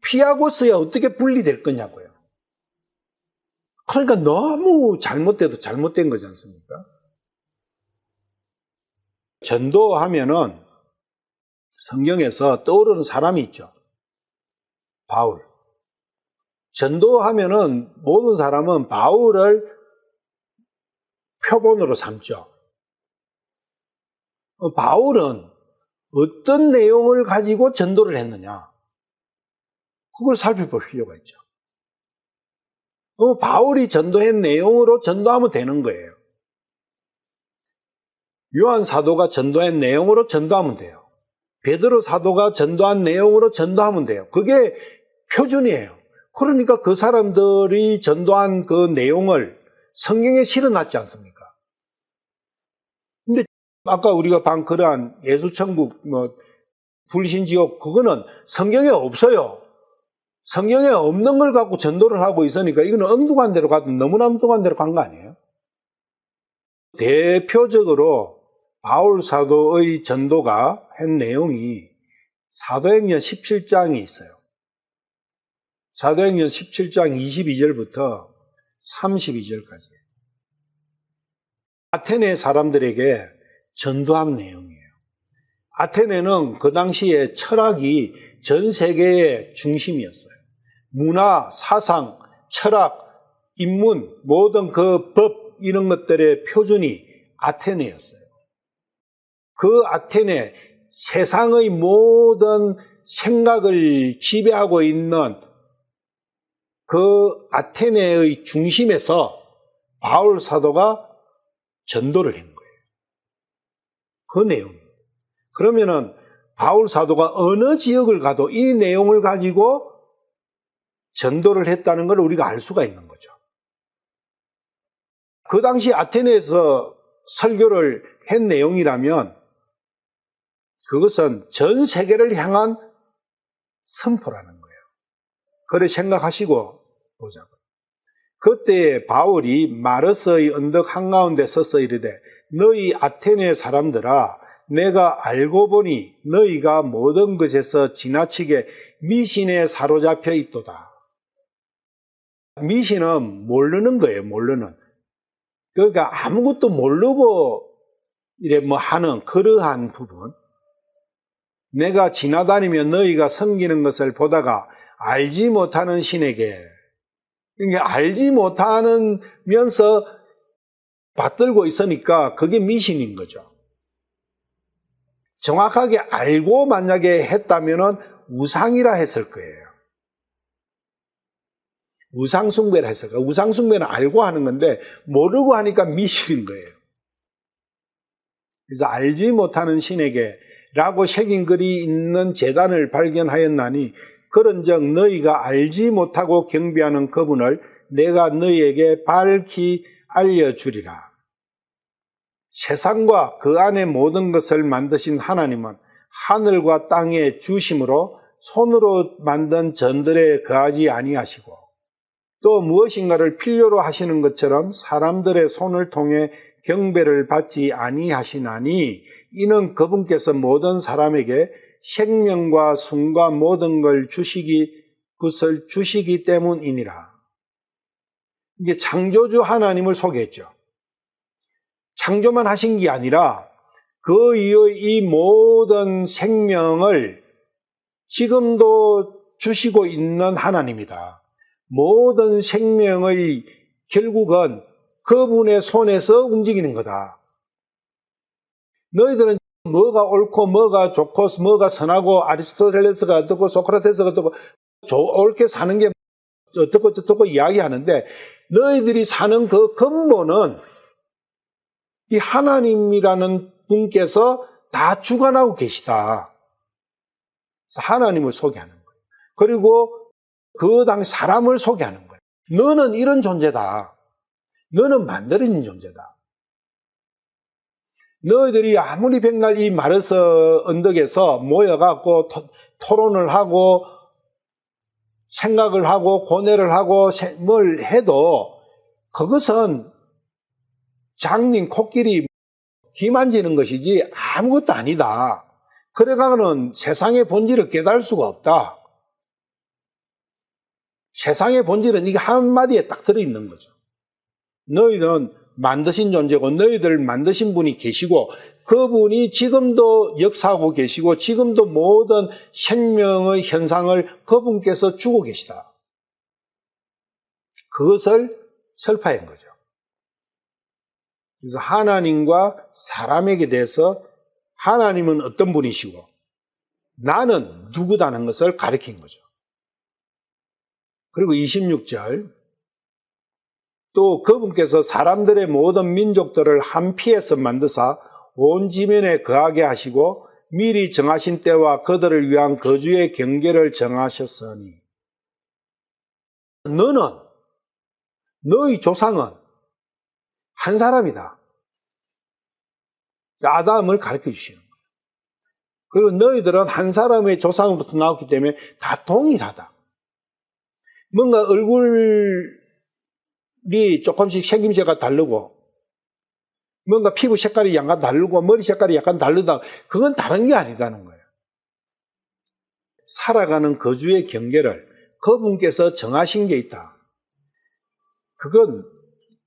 피하고서야 어떻게 분리될 거냐고요. 그러니까 너무 잘못돼도 잘못된 거지 않습니까? 전도하면은 성경에서 떠오르는 사람이 있죠. 바울. 전도하면은 모든 사람은 바울을 표본으로 삼죠. 바울은 어떤 내용을 가지고 전도를 했느냐? 그걸 살펴볼 필요가 있죠. 바울이 전도한 내용으로 전도하면 되는 거예요. 요한 사도가 전도한 내용으로 전도하면 돼요. 베드로 사도가 전도한 내용으로 전도하면 돼요. 그게 표준이에요. 그러니까 그 사람들이 전도한 그 내용을 성경에 실어놨지 않습니까? 근데 아까 우리가 그러한 예수천국, 불신지옥, 그거는 성경에 없어요. 성경에 없는 걸 갖고 전도를 하고 있으니까 이거는 엉뚱한 데로 가도 너무나 엉뚱한 데로 간 거 아니에요? 대표적으로 바울 사도의 전도가 한 내용이 사도행전 17장이 있어요. 사도행전 17장 22절부터 32절까지. 아테네 사람들에게 전도한 내용이에요. 아테네는 그 당시에 철학이 전 세계의 중심이었어요. 문화, 사상, 철학, 인문, 모든 그 법, 이런 것들의 표준이 아테네였어요. 그 아테네, 세상의 모든 생각을 지배하고 있는 그 아테네의 중심에서 바울 사도가 전도를 한 거예요. 그 내용입니다. 그러면은 바울 사도가 어느 지역을 가도 이 내용을 가지고 전도를 했다는 걸 우리가 알 수가 있는 거죠. 그 당시 아테네에서 설교를 한 내용이라면 그것은 전 세계를 향한 선포라는 거예요. 그래 생각하시고 보자고. 그때 바울이 마르스의 언덕 한가운데 서서 이르되 너희 아테네 사람들아 내가 알고 보니 너희가 모든 것에서 지나치게 미신에 사로잡혀 있도다. 미신은 모르는 거예요. 모르는. 그러니까 아무것도 모르고 이래 하는 그러한 부분. 내가 지나다니며 너희가 섬기는 것을 보다가 알지 못하는 신에게, 그러니까 알지 못하면서 받들고 있으니까 그게 미신인 거죠. 정확하게 알고 만약에 했다면은 우상이라 했을 거예요. 우상숭배라 했을 거예요. 우상숭배는 알고 하는 건데 모르고 하니까 미신인 거예요. 그래서 알지 못하는 신에게 라고 새긴 글이 있는 제단을 발견하였나니 그런즉 너희가 알지 못하고 경배하는 그분을 내가 너희에게 밝히 알려주리라. 세상과 그 안에 모든 것을 만드신 하나님은 하늘과 땅의 주심으로 손으로 만든 전들에 거하지 아니하시고 또 무엇인가를 필요로 하시는 것처럼 사람들의 손을 통해 경배를 받지 아니하시나니 이는 그분께서 모든 사람에게 생명과 숨과 모든 것을 주시기 때문이니라. 이게 창조주 하나님을 소개했죠. 창조만 하신 게 아니라 그 이의 이 모든 생명을 지금도 주시고 있는 하나님이다. 모든 생명의 결국은 그분의 손에서 움직이는 거다. 너희들은 뭐가 옳고 뭐가 좋고 뭐가 선하고 아리스토텔레스가 어떻고 소크라테스가 어떻고 옳게 사는 게 어떻고 이야기하는데 너희들이 사는 그 근본은 이 하나님이라는 분께서 다 주관하고 계시다. 하나님을 소개하는 거예요. 그리고 그 당 사람을 소개하는 거예요. 너는 이런 존재다. 너는 만들어진 존재다. 너희들이 아무리 백날 이 마르스 언덕에서 모여갖고 토론을 하고 생각을 하고 고뇌를 하고 뭘 해도 그것은 장님 코끼리 귀 만지는 것이지 아무것도 아니다. 그래가는 세상의 본질을 깨달을 수가 없다. 세상의 본질은 이게 한마디에 딱 들어있는 거죠. 너희는 만드신 존재고 너희들 만드신 분이 계시고 그분이 지금도 역사하고 계시고 지금도 모든 생명의 현상을 그분께서 주고 계시다. 그것을 설파한 거죠. 그래서 하나님과 사람에게 대해서 하나님은 어떤 분이시고 나는 누구다는 것을 가리킨 거죠. 그리고 26절 또 그분께서 사람들의 모든 민족들을 한 피에서 만드사 온 지면에 거하게 하시고 미리 정하신 때와 그들을 위한 거주의 경계를 정하셨으니 너희 조상은 한 사람이다. 아담을 가르쳐 주시는 거예요. 그리고 너희들은 한 사람의 조상으로부터 나왔기 때문에 다 동일하다. 뭔가 얼굴이 조금씩 생김새가 다르고 뭔가 피부 색깔이 약간 다르고 머리 색깔이 약간 다르다. 그건 다른 게 아니다는 거예요. 살아가는 거주의 경계를 그분께서 정하신 게 있다. 그건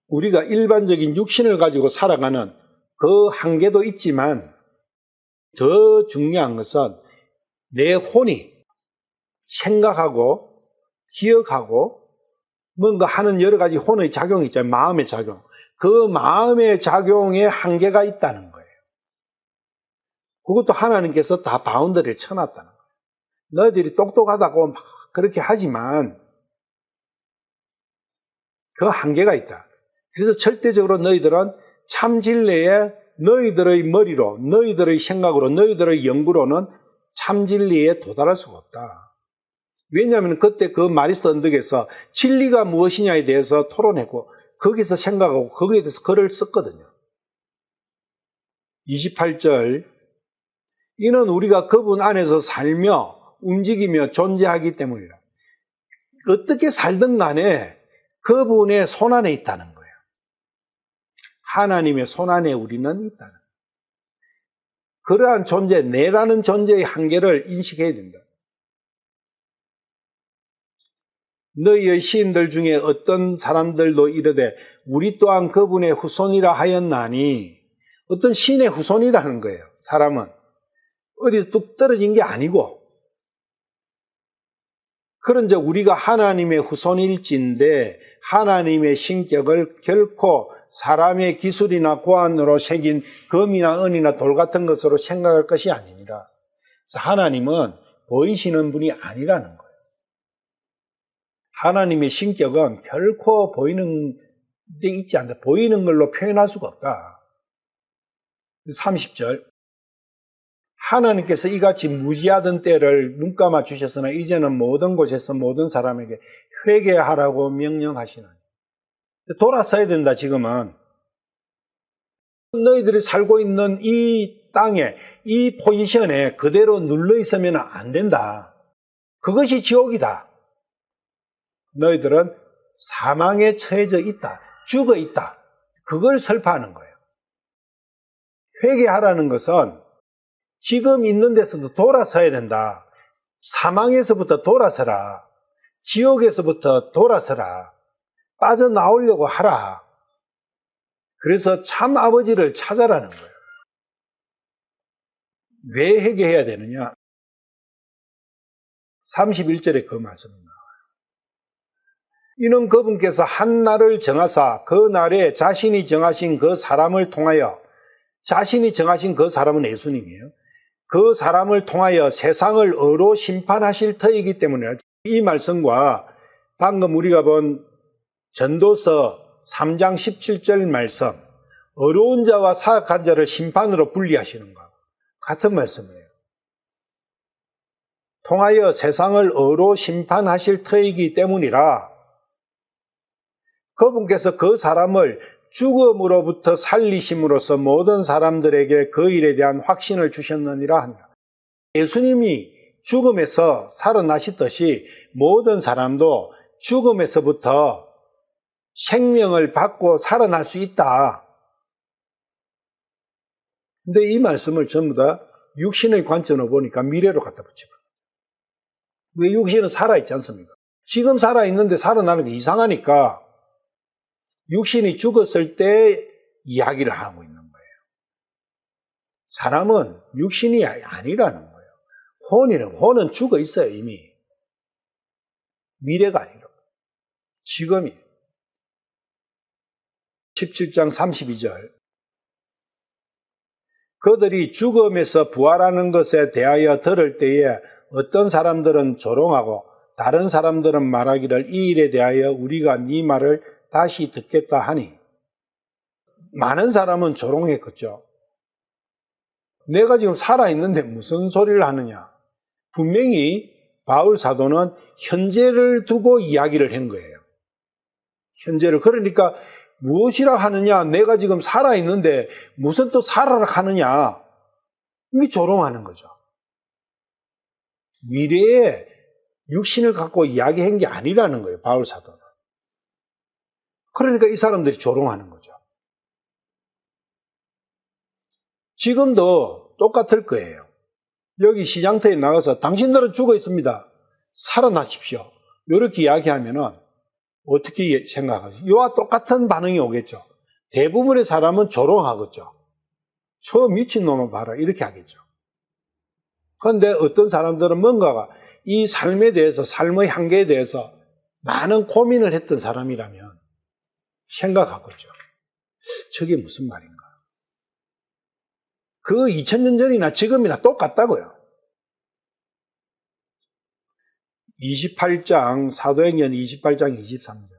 우리가 일반적인 육신을 가지고 살아가는 그 한계도 있지만 더 중요한 것은 내 혼이 생각하고 기억하고 뭔가 하는 여러 가지 혼의 작용이 있잖아요. 마음의 작용. 그 마음의 작용에 한계가 있다는 거예요. 그것도 하나님께서 다 바운더리를 쳐놨다는 거예요. 너희들이 똑똑하다고 막 그렇게 하지만 그 한계가 있다. 그래서 절대적으로 너희들은 참 진리에 너희들의 머리로, 너희들의 생각으로, 너희들의 연구로는 참 진리에 도달할 수가 없다. 왜냐하면 그때 그 마리스 언덕에서 진리가 무엇이냐에 대해서 토론했고 거기서 생각하고 거기에 대해서 글을 썼거든요. 28절 이는 우리가 그분 안에서 살며 움직이며 존재하기 때문이라. 어떻게 살든 간에 그분의 손안에 있다는 거예요. 하나님의 손안에 우리는 있다는 거예요. 그러한 존재, 내라는 존재의 한계를 인식해야 된다. 너희의 시인들 중에 어떤 사람들도 이르되 우리 또한 그분의 후손이라 하였나니 어떤 시인의 후손이라는 거예요. 사람은 어디서 뚝 떨어진 게 아니고 그런즉 우리가 하나님의 후손일진데 하나님의 신격을 결코 사람의 기술이나 고안으로 새긴 금이나 은이나 돌 같은 것으로 생각할 것이 아니니라. 그래서 하나님은 보이시는 분이 아니라는 거예요. 하나님의 신격은 결코 보이는 데 있지 않다. 보이는 걸로 표현할 수가 없다. 30절. 하나님께서 이같이 무지하던 때를 눈감아 주셨으나 이제는 모든 곳에서 모든 사람에게 회개하라고 명령하시나니. 돌아서야 된다. 지금은 너희들이 살고 있는 이 땅에 이 포지션에 그대로 눌러 있으면 안 된다. 그것이 지옥이다. 너희들은 사망에 처해져 있다. 죽어 있다. 그걸 설파하는 거예요. 회개하라는 것은 지금 있는 데서도 돌아서야 된다. 사망에서부터 돌아서라. 지옥에서부터 돌아서라. 빠져나오려고 하라. 그래서 참 아버지를 찾아라는 거예요. 왜 회개해야 되느냐? 31절에 그 말씀이 나와요. 이는 그분께서 한 날을 정하사 그 날에 자신이 정하신 그 사람을 통하여, 자신이 정하신 그 사람은 예수님이에요. 그 사람을 통하여 세상을 의로 심판하실 터이기 때문에 이 말씀과 방금 우리가 본 전도서 3장 17절 말씀, 의로운 자와 사악한 자를 심판으로 분리하시는 것 같은 말씀이에요. 통하여 세상을 의로 심판하실 터이기 때문이라 그분께서 그 사람을 죽음으로부터 살리심으로써 모든 사람들에게 그 일에 대한 확신을 주셨느니라 한다. 예수님이 죽음에서 살아나셨듯이 모든 사람도 죽음에서부터 생명을 받고 살아날 수 있다. 근데 이 말씀을 전부 다 육신의 관점으로 보니까 미래로 갖다 붙여요. 왜 육신은 살아있지 않습니까? 지금 살아있는데 살아나는 게 이상하니까 육신이 죽었을 때 이야기를 하고 있는 거예요. 사람은 육신이 아니라는 거예요. 혼은 죽어 있어요, 이미. 미래가 아니라 지금이에요. 17장 32절. 그들이 죽음에서 부활하는 것에 대하여 들을 때에 어떤 사람들은 조롱하고 다른 사람들은 말하기를 이 일에 대하여 우리가 네 말을 다시 듣겠다 하니, 많은 사람은 조롱했겠죠. 내가 지금 살아있는데 무슨 소리를 하느냐. 분명히 바울 사도는 현재를 두고 이야기를 한 거예요. 현재를. 그러니까 무엇이라 하느냐, 내가 지금 살아있는데 무슨 또 살아라 하느냐, 이게 조롱하는 거죠. 미래에 육신을 갖고 이야기한 게 아니라는 거예요, 바울 사도는. 그러니까 이 사람들이 조롱하는 거죠. 지금도 똑같을 거예요. 여기 시장터에 나가서 당신들은 죽어 있습니다. 살아나십시오. 이렇게 이야기하면은 어떻게 생각하죠? 이와 똑같은 반응이 오겠죠. 대부분의 사람은 조롱하겠죠. 저 미친놈을 봐라, 이렇게 하겠죠. 그런데 어떤 사람들은 뭔가가 이 삶에 대해서, 삶의 한계에 대해서 많은 고민을 했던 사람이라면 생각하겠죠. 저게 무슨 말인가? 그 2000년 전이나 지금이나 똑같다고요. 28장, 사도행전 28장 23절.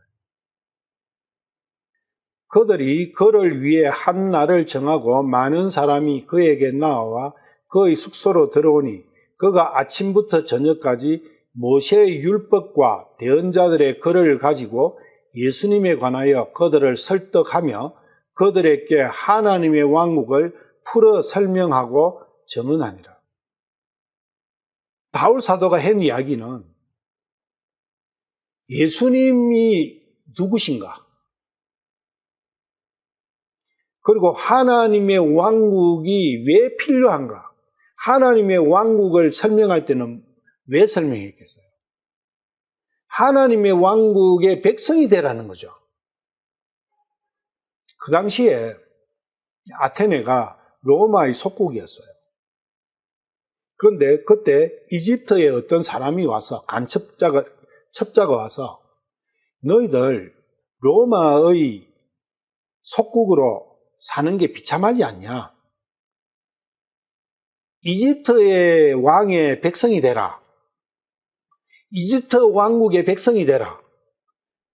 그들이 그를 위해 한 날을 정하고 많은 사람이 그에게 나와 그의 숙소로 들어오니 그가 아침부터 저녁까지 모세의 율법과 대언자들의 글을 가지고 예수님에 관하여 그들을 설득하며 그들에게 하나님의 왕국을 풀어 설명하고 증언하니라. 바울 사도가 한 이야기는 예수님이 누구신가? 그리고 하나님의 왕국이 왜 필요한가? 하나님의 왕국을 설명할 때는 왜 설명했겠어요? 하나님의 왕국의 백성이 되라는 거죠. 그 당시에 아테네가 로마의 속국이었어요. 그런데 그때 이집트의 어떤 사람이 와서 첩자가 와서 너희들 로마의 속국으로 사는 게 비참하지 않냐? 이집트의 왕의 백성이 되라. 이집트 왕국의 백성이 되라.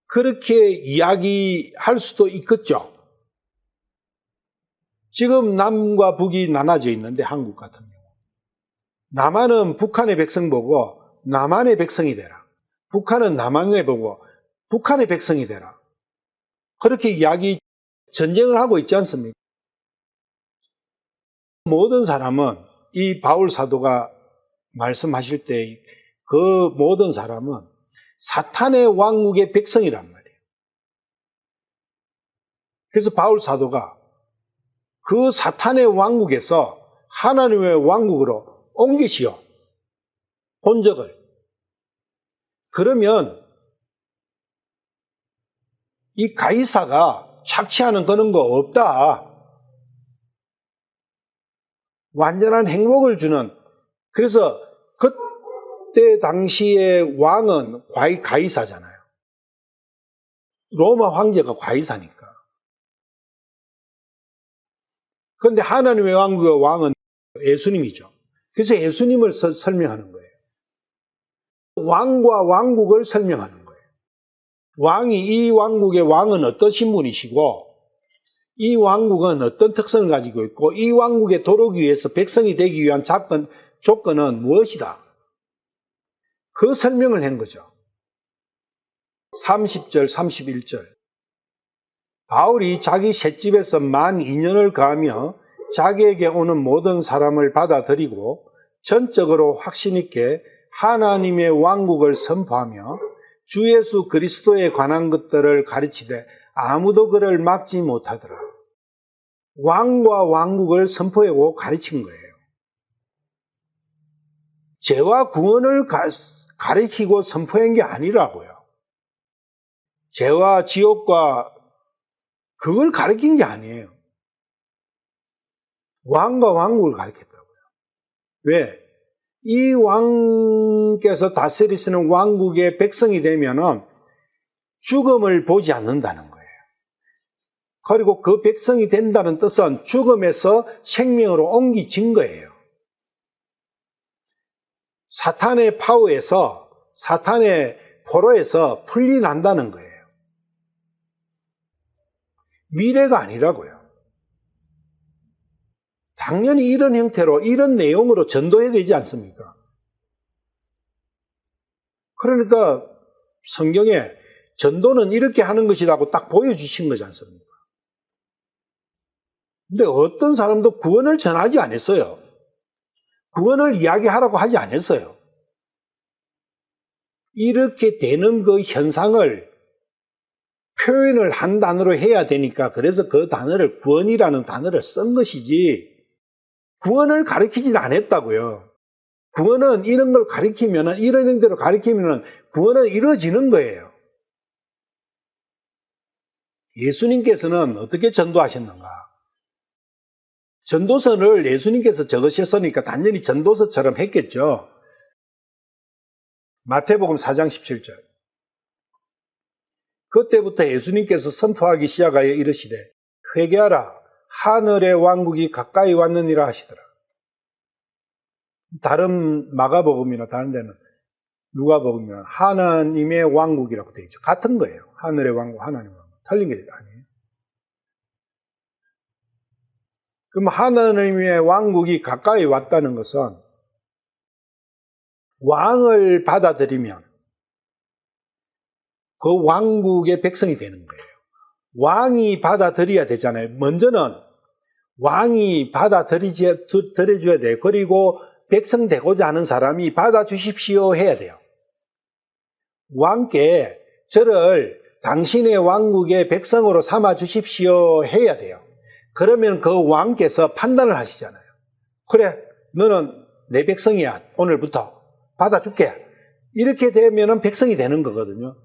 그렇게 이야기할 수도 있겠죠. 지금 남과 북이 나눠져 있는데 한국 같은 경우. 남한은 북한의 백성 보고 남한의 백성이 되라. 북한은 남한의 보고 북한의 백성이 되라. 그렇게 전쟁을 하고 있지 않습니까? 모든 사람은 이 바울 사도가 말씀하실 때 그 모든 사람은 사탄의 왕국의 백성이란 말이에요. 그래서 바울 사도가 그 사탄의 왕국에서 하나님의 왕국으로 옮기시오. 본적을. 그러면 이 가이사가 착취하는 그런 거 없다. 완전한 행복을 주는. 그래서 그때 당시의 왕은 가이사잖아요. 로마 황제가 가이사니까. 그런데 하나님의 왕국의 왕은 예수님이죠. 그래서 예수님을 설명하는 거예요. 왕과 왕국을 설명하는 거예요. 이 왕국의 왕은 어떠신 분이시고 이 왕국은 어떤 특성을 가지고 있고 이 왕국에 들어오기 위해서 백성이 되기 위한 조건은 무엇이다. 그 설명을 한 거죠. 30절, 31절. 바울이 자기 셋집에서 만 2년을 거하며 자기에게 오는 모든 사람을 받아들이고 전적으로 확신 있게 하나님의 왕국을 선포하며 주 예수 그리스도에 관한 것들을 가르치되 아무도 그를 막지 못하더라. 왕과 왕국을 선포하고 가르친 거예요. 죄와 구원을 가르치고 선포한 게 아니라고요. 죄와 지옥과 그걸 가르친 게 아니에요. 왕과 왕국을 가르쳤다고요. 왜? 이 왕께서 다스리시는 왕국의 백성이 되면은 죽음을 보지 않는다는 거예요. 그리고 그 백성이 된다는 뜻은 죽음에서 생명으로 옮기진 거예요. 사탄의 파워에서, 사탄의 포로에서 풀려난다는 거예요. 미래가 아니라고요. 당연히 이런 형태로, 이런 내용으로 전도해야 되지 않습니까? 그러니까 성경에 전도는 이렇게 하는 것이라고 딱 보여주신 거지 않습니까? 근데 어떤 사람도 구원을 전하지 않았어요. 구원을 이야기하라고 하지 않았어요. 이렇게 되는 그 현상을 표현을 한 단어로 해야 되니까 그래서 그 단어를 구원이라는 단어를 쓴 것이지 구원을 가르치지 않았다고요. 구원은 이런 걸 가르치면, 이런 행태로 가르치면 구원은 이루어지는 거예요. 예수님께서는 어떻게 전도하셨는가? 전도서를 예수님께서 적으셨으니까 단연히 전도서처럼 했겠죠. 마태복음 4장 17절. 그때부터 예수님께서 선포하기 시작하여 이르시되 회개하라 하늘의 왕국이 가까이 왔느니라 하시더라. 다른 마가복음이나 다른 데는 누가복음이나 하나님의 왕국이라고 되어 있죠. 같은 거예요. 하늘의 왕국, 하나님의 왕국. 틀린 게 아니에요. 그럼 하나님의 왕국이 가까이 왔다는 것은 왕을 받아들이면 그 왕국의 백성이 되는 거예요. 왕이 받아들여야 되잖아요. 먼저는 왕이 받아들여줘야 돼요. 그리고 백성 되고자 하는 사람이 받아주십시오 해야 돼요. 왕께 저를 당신의 왕국의 백성으로 삼아 주십시오 해야 돼요. 그러면 그 왕께서 판단을 하시잖아요. 그래, 너는 내 백성이야. 오늘부터 받아줄게. 이렇게 되면은 백성이 되는 거거든요.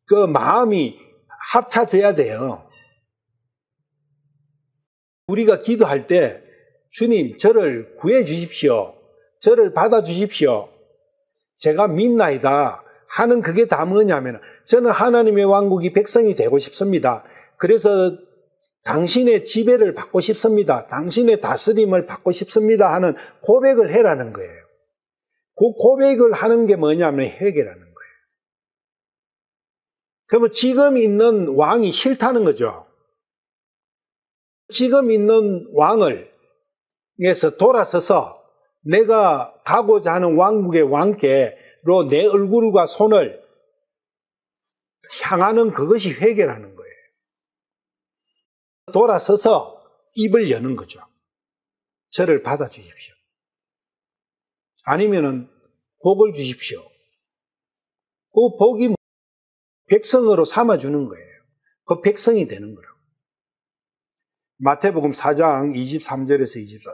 그 마음이 합쳐져야 돼요. 우리가 기도할 때 주님, 저를 구해 주십시오. 저를 받아 주십시오. 제가 믿나이다 하는 그게 다 뭐냐면 저는 하나님의 왕국이 백성이 되고 싶습니다. 그래서 당신의 지배를 받고 싶습니다. 당신의 다스림을 받고 싶습니다 하는 고백을 해라는 거예요. 그 고백을 하는 게 뭐냐면 회개라는 거예요. 그러면 지금 있는 왕이 싫다는 거죠. 지금 있는 왕을에서 돌아서서 내가 가고자 하는 왕국의 왕께로 내 얼굴과 손을 향하는 그것이 회개라는 거예요. 돌아서서 입을 여는 거죠. 저를 받아주십시오. 아니면은 복을 주십시오. 그 복이 백성으로 삼아주는 거예요. 그 백성이 되는 거라고. 마태복음 4장 23절에서 24절.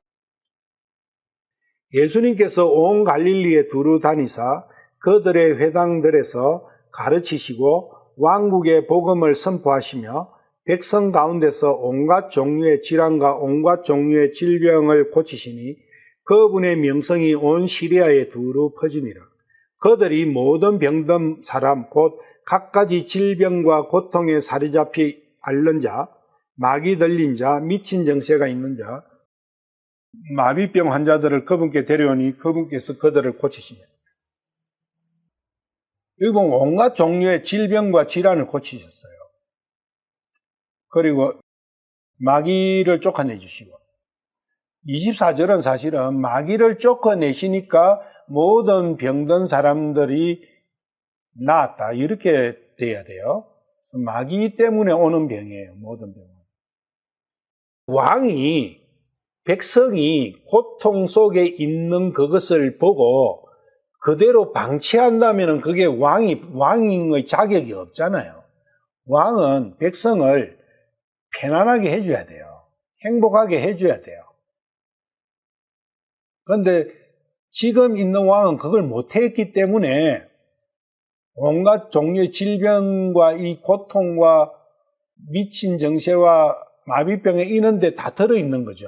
예수님께서 온 갈릴리에 두루 다니사 그들의 회당들에서 가르치시고 왕국의 복음을 선포하시며 백성 가운데서 온갖 종류의 질환과 온갖 종류의 질병을 고치시니 그분의 명성이 온 시리아에 두루 퍼지니라. 그들이 모든 병든 사람 곧 갖가지 질병과 고통에 사로잡히 앓는 자, 마귀 들린 자, 미친 정세가 있는 자, 마비병 환자들을 그분께 데려오니 그분께서 그들을 고치시며. 여기 보면 온갖 종류의 질병과 질환을 고치셨어요. 그리고 마귀를 쫓아내 주시고 24절은 사실은 마귀를 쫓아내시니까 모든 병든 사람들이 나았다 이렇게 돼야 돼요. 그래서 마귀 때문에 오는 병이에요. 모든 병은. 왕이 백성이 고통 속에 있는 그것을 보고 그대로 방치한다면 그게 왕의 자격이 없잖아요. 왕은 백성을 편안하게 해줘야 돼요. 행복하게 해줘야 돼요. 그런데 지금 있는 왕은 그걸 못했기 때문에 온갖 종류의 질병과 이 고통과 미친 정세와 마비병에 이런 데 다 들어있는 거죠.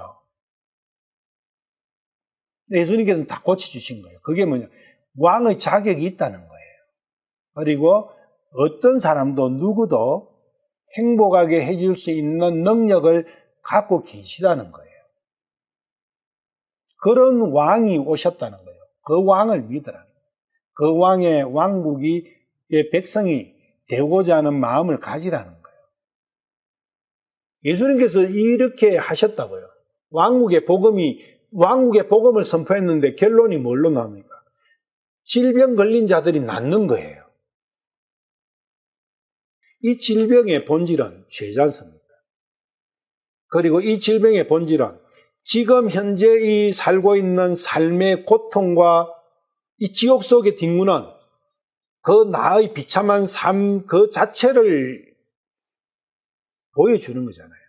예수님께서는 다 고쳐주신 거예요. 그게 뭐냐? 왕의 자격이 있다는 거예요. 그리고 어떤 사람도 누구도 행복하게 해줄 수 있는 능력을 갖고 계시다는 거예요. 그런 왕이 오셨다는 거예요. 그 왕을 믿으라는 거예요. 그 왕의 왕국이 백성이 되고자 하는 마음을 가지라는 거예요. 예수님께서 이렇게 하셨다고요. 왕국의 복음을 선포했는데 결론이 뭘로 나옵니까? 질병 걸린 자들이 낫는 거예요. 이 질병의 본질은 죄지 않습니까? 그리고 이 질병의 본질은 지금 현재 이 살고 있는 삶의 고통과 이 지옥 속의 뒷문은 그 나의 비참한 삶 그 자체를 보여주는 거잖아요.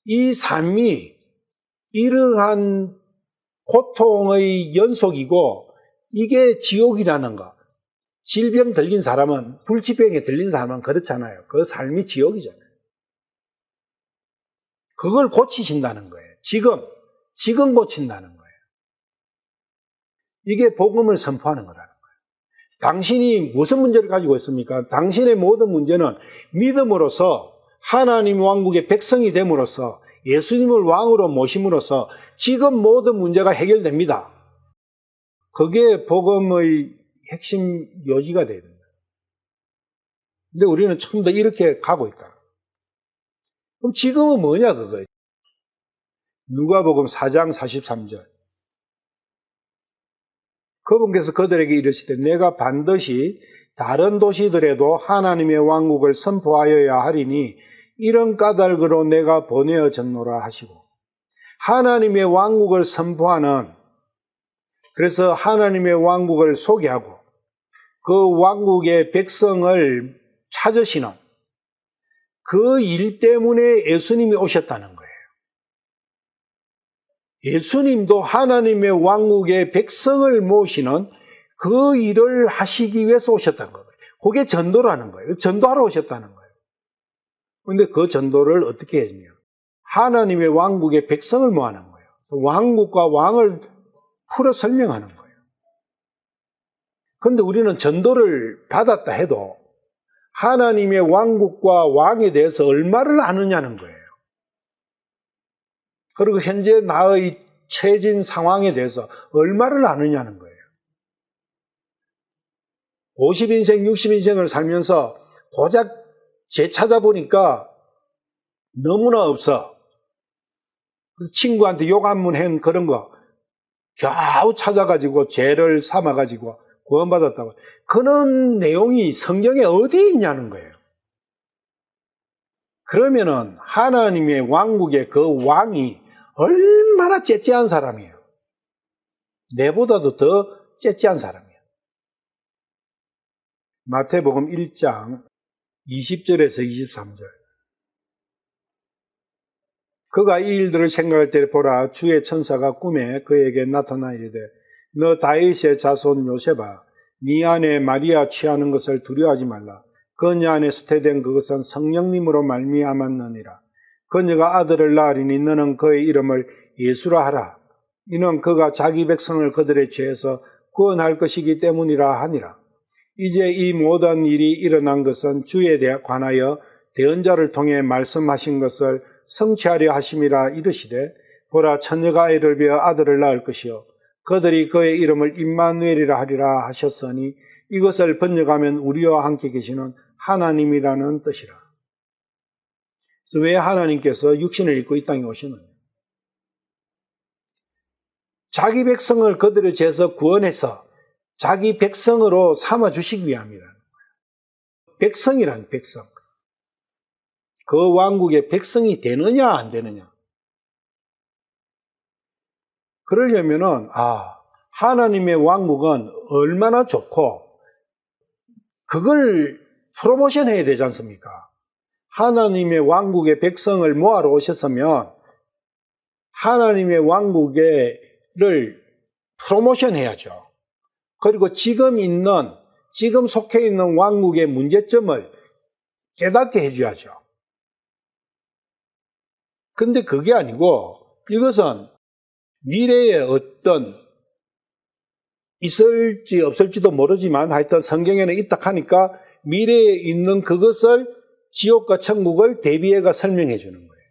이 삶이 이러한 고통의 연속이고 이게 지옥이라는 거. 질병 들린 사람은, 불치병에 들린 사람은 그렇잖아요. 그 삶이 지옥이잖아요. 그걸 고치신다는 거예요. 지금 고친다는 거예요. 이게 복음을 선포하는 거라는 거예요. 당신이 무슨 문제를 가지고 있습니까? 당신의 모든 문제는 믿음으로써 하나님 왕국의 백성이 됨으로써 예수님을 왕으로 모심으로써 지금 모든 문제가 해결됩니다. 그게 복음의 핵심 요지가 돼야 된다. 근데 우리는 처음부터 이렇게 가고 있다. 그럼 지금은 뭐냐 그거예요. 누가복음 4장 43절. 그분께서 그들에게 이르시되 내가 반드시 다른 도시들에도 하나님의 왕국을 선포하여야 하리니 이런 까닭으로 내가 보내어졌노라 하시고, 하나님의 왕국을 선포하는, 그래서 하나님의 왕국을 소개하고 그 왕국의 백성을 찾으시는 그 일 때문에 예수님이 오셨다는 거예요. 예수님도 하나님의 왕국의 백성을 모시는 그 일을 하시기 위해서 오셨다는 거예요. 그게 전도라는 거예요. 전도하러 오셨다는 거예요. 그런데 그 전도를 어떻게 했냐? 하나님의 왕국의 백성을 모아는 거예요. 그래서 왕국과 왕을 풀어 설명하는 거예요. 그런데 우리는 전도를 받았다 해도 하나님의 왕국과 왕에 대해서 얼마를 아느냐는 거예요. 그리고 현재 나의 처해진 상황에 대해서 얼마를 아느냐는 거예요. 50인생, 60인생을 살면서 고작 재찾아보니까 너무나 없어. 친구한테 욕 한 번 한 그런 거 겨우 찾아가지고 죄를 삼아가지고 구원받았다고. 그런 내용이 성경에 어디에 있냐는 거예요. 그러면은 하나님의 왕국의 그 왕이 얼마나 째째한 사람이에요. 내보다도 더 째째한 사람이에요. 마태복음 1장 20절에서 23절. 그가 이 일들을 생각할 때 보라, 주의 천사가 꿈에 그에게 나타나 이르되 너 다윗의 자손 요셉아, 네 아내 마리아 취하는 것을 두려워하지 말라. 그녀 안에 수태된 그것은 성령님으로 말미암았느니라. 그녀가 아들을 낳으리니 너는 그의 이름을 예수라 하라. 이는 그가 자기 백성을 그들의 죄에서 구원할 것이기 때문이라 하니라. 이제 이 모든 일이 일어난 것은 주에 관하여 대언자를 통해 말씀하신 것을 성취하려 하심이라. 이르시되 보라, 처녀가 아이를 베어 아들을 낳을 것이요 그들이 그의 이름을 임마누엘이라 하리라 하셨으니 이것을 번역하면 우리와 함께 계시는 하나님이라는 뜻이라. 그래서 왜 하나님께서 육신을 입고 이 땅에 오시느냐? 자기 백성을 그들의 죄에서 구원해서 자기 백성으로 삼아주시기 위함이라는 거예요. 백성이란 백성. 그 왕국의 백성이 되느냐 안 되느냐. 그러려면은 하나님의 왕국은 얼마나 좋고 그걸 프로모션 해야 되지 않습니까? 하나님의 왕국의 백성을 모아러 오셨으면 하나님의 왕국을 프로모션 해야죠. 그리고 지금 속해 있는 왕국의 문제점을 깨닫게 해줘야죠. 근데 그게 아니고 이것은 미래에 어떤 있을지 없을지도 모르지만 하여튼 성경에는 있다 하니까 미래에 있는 그것을 지옥과 천국을 대비해가 설명해 주는 거예요.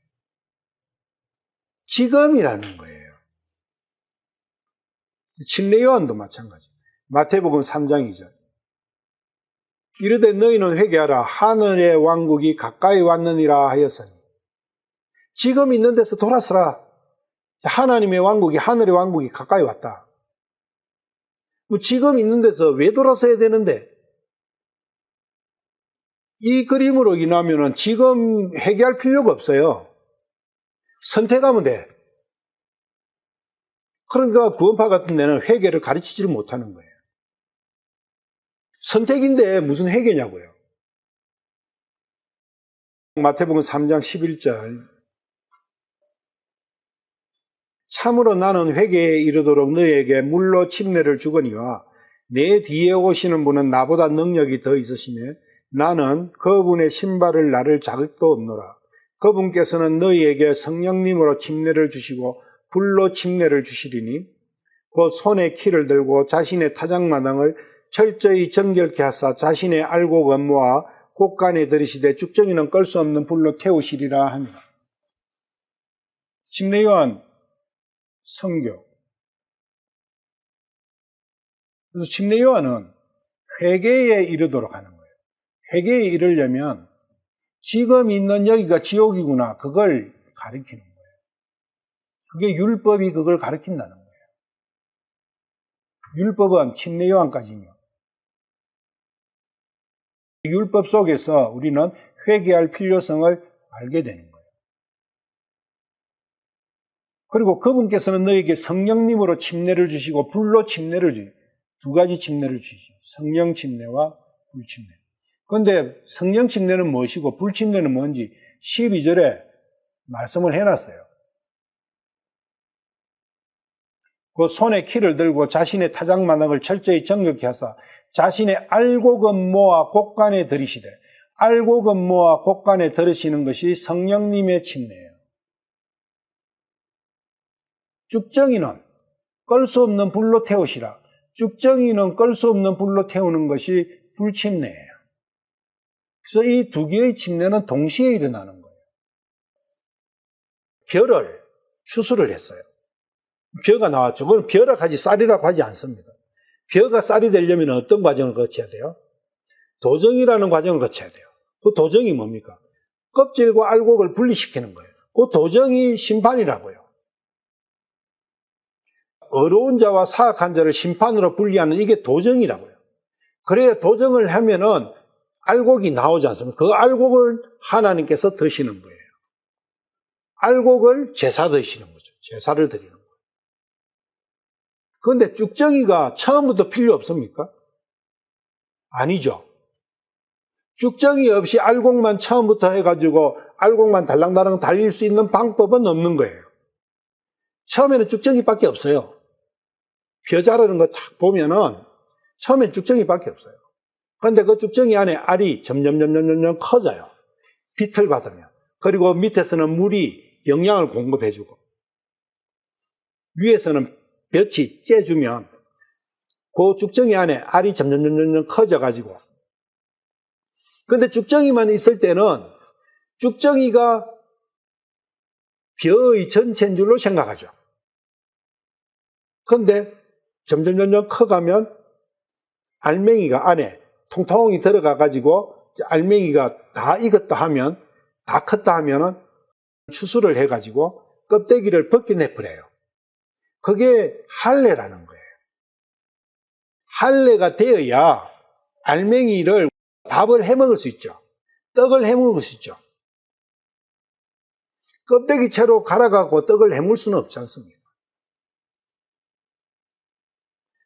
지금이라는 거예요. 침례 요한도 마찬가지. 마태복음 3장 2절. 이르되 너희는 회개하라. 하늘의 왕국이 가까이 왔느니라 하였으니. 지금 있는 데서 돌아서라. 하나님의 왕국이, 하늘의 왕국이 가까이 왔다. 지금 있는 데서 왜 돌아서야 되는데? 이 그림으로 인하면은 지금 회개할 필요가 없어요. 선택하면 돼. 그러니까 구원파 같은 데는 회개를 가르치지를 못하는 거예요. 선택인데 무슨 회개냐고요. 마태복음 3장 11절. 참으로 나는 회개에 이르도록 너에게 물로 침례를 주거니와 내 뒤에 오시는 분은 나보다 능력이 더 있으시며 나는 그분의 신발을 나를 자극도 없노라. 그분께서는 너희에게 성령님으로 침례를 주시고 불로 침례를 주시리니 그 손에 키를 들고 자신의 타작마당을 철저히 정결케 하사 자신의 알곡 업무와 곳간에 들이시되 쭉정이는 끌 수 없는 불로 태우시리라 하니라. 침례 요한 성교. 그래서 침례 요한은 회개에 이르도록 하는 거예요. 회개에 이르려면 지금 있는 여기가 지옥이구나. 그걸 가르치는 거예요. 그게 율법이 그걸 가르친다는 거예요. 율법은 침례 요한까지며 율법 속에서 우리는 회개할 필요성을 알게 되는 거예요. 그리고 그분께서는 너에게 성령님으로 침례를 주시고 불로 침례를 주시고 두 가지 침례를 주시죠. 성령 침례와 불 침례. 그런데 성령 침례는 무엇이고 불 침례는 뭔지 12절에 말씀을 해놨어요. 그 손에 키를 들고 자신의 타작마당을 철저히 정결케 하사 자신의 알곡은 모아 곳간에 들이시되, 알곡은 모아 곳간에 들으시는 것이 성령님의 침례예요. 쭉정이는 끌 수 없는 불로 태우시라. 쭉정이는 끌 수 없는 불로 태우는 것이 불침례예요. 그래서 이 두 개의 침례는 동시에 일어나는 거예요. 벼를 추수를 했어요. 벼가 나왔죠. 그건 벼락하지 쌀이라고 하지 않습니다. 벼가 쌀이 되려면 어떤 과정을 거쳐야 돼요? 도정이라는 과정을 거쳐야 돼요. 그 도정이 뭡니까? 껍질과 알곡을 분리시키는 거예요. 그 도정이 심판이라고요. 어려운 자와 사악한 자를 심판으로 분리하는 이게 도정이라고요. 그래야 도정을 하면은 알곡이 나오지 않습니까? 그 알곡을 하나님께서 드시는 거예요. 알곡을 제사 드시는 거죠. 제사를 드리는 거예요. 그런데 쭉정이가 처음부터 필요 없습니까? 아니죠. 쭉정이 없이 알곡만 처음부터 해가지고 알곡만 달랑달랑 달릴 수 있는 방법은 없는 거예요. 처음에는 쭉정이밖에 없어요. 벼 자르는 거 딱 보면은 처음엔 쭉정이밖에 없어요. 그런데 그 쭉정이 안에 알이 점점 커져요. 빛을 받으면. 그리고 밑에서는 물이 영양을 공급해주고 위에서는 볕이 쬐주면 그 쭉정이 안에 알이 점점 커져가지고, 근데 쭉정이만 있을 때는 쭉정이가 벼의 전체인 줄로 생각하죠. 그런데 점점 커가면 알맹이가 안에 통통이 들어가가지고 알맹이가 다 익었다 하면, 다 컸다 하면은 추수를 해가지고 껍데기를 벗겨내버려요. 그게 할례라는 거예요. 할례가 되어야 알맹이를 밥을 해먹을 수 있죠. 떡을 해먹을 수 있죠. 껍데기 채로 갈아가고 떡을 해먹을 수는 없지 않습니까?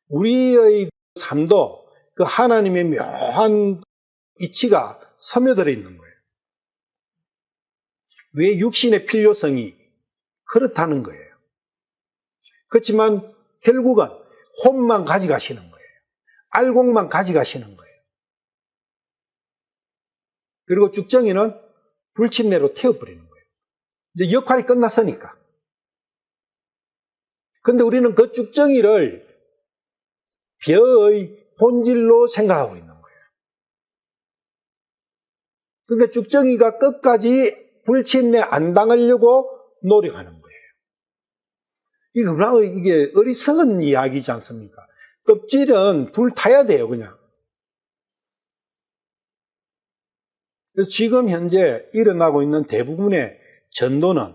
우리의 삶도 그 하나님의 묘한 이치가 스며들어 있는 거예요. 왜 육신의 필요성이 그렇다는 거예요. 그렇지만 결국은 혼만 가져가시는 거예요. 알곡만 가져가시는 거예요. 그리고 쭉정이는 불침내로 태워버리는 거예요. 이제 역할이 끝났으니까. 근데 우리는 그 쭉정이를 벼의 본질로 생각하고 있는 거예요. 그러니까 쭉정이가 끝까지 불침내 안 당하려고 노력하는 거예요. 이게 어리석은 이야기지 않습니까? 껍질은 불 타야 돼요, 그냥. 그래서 지금 현재 일어나고 있는 대부분의 전도는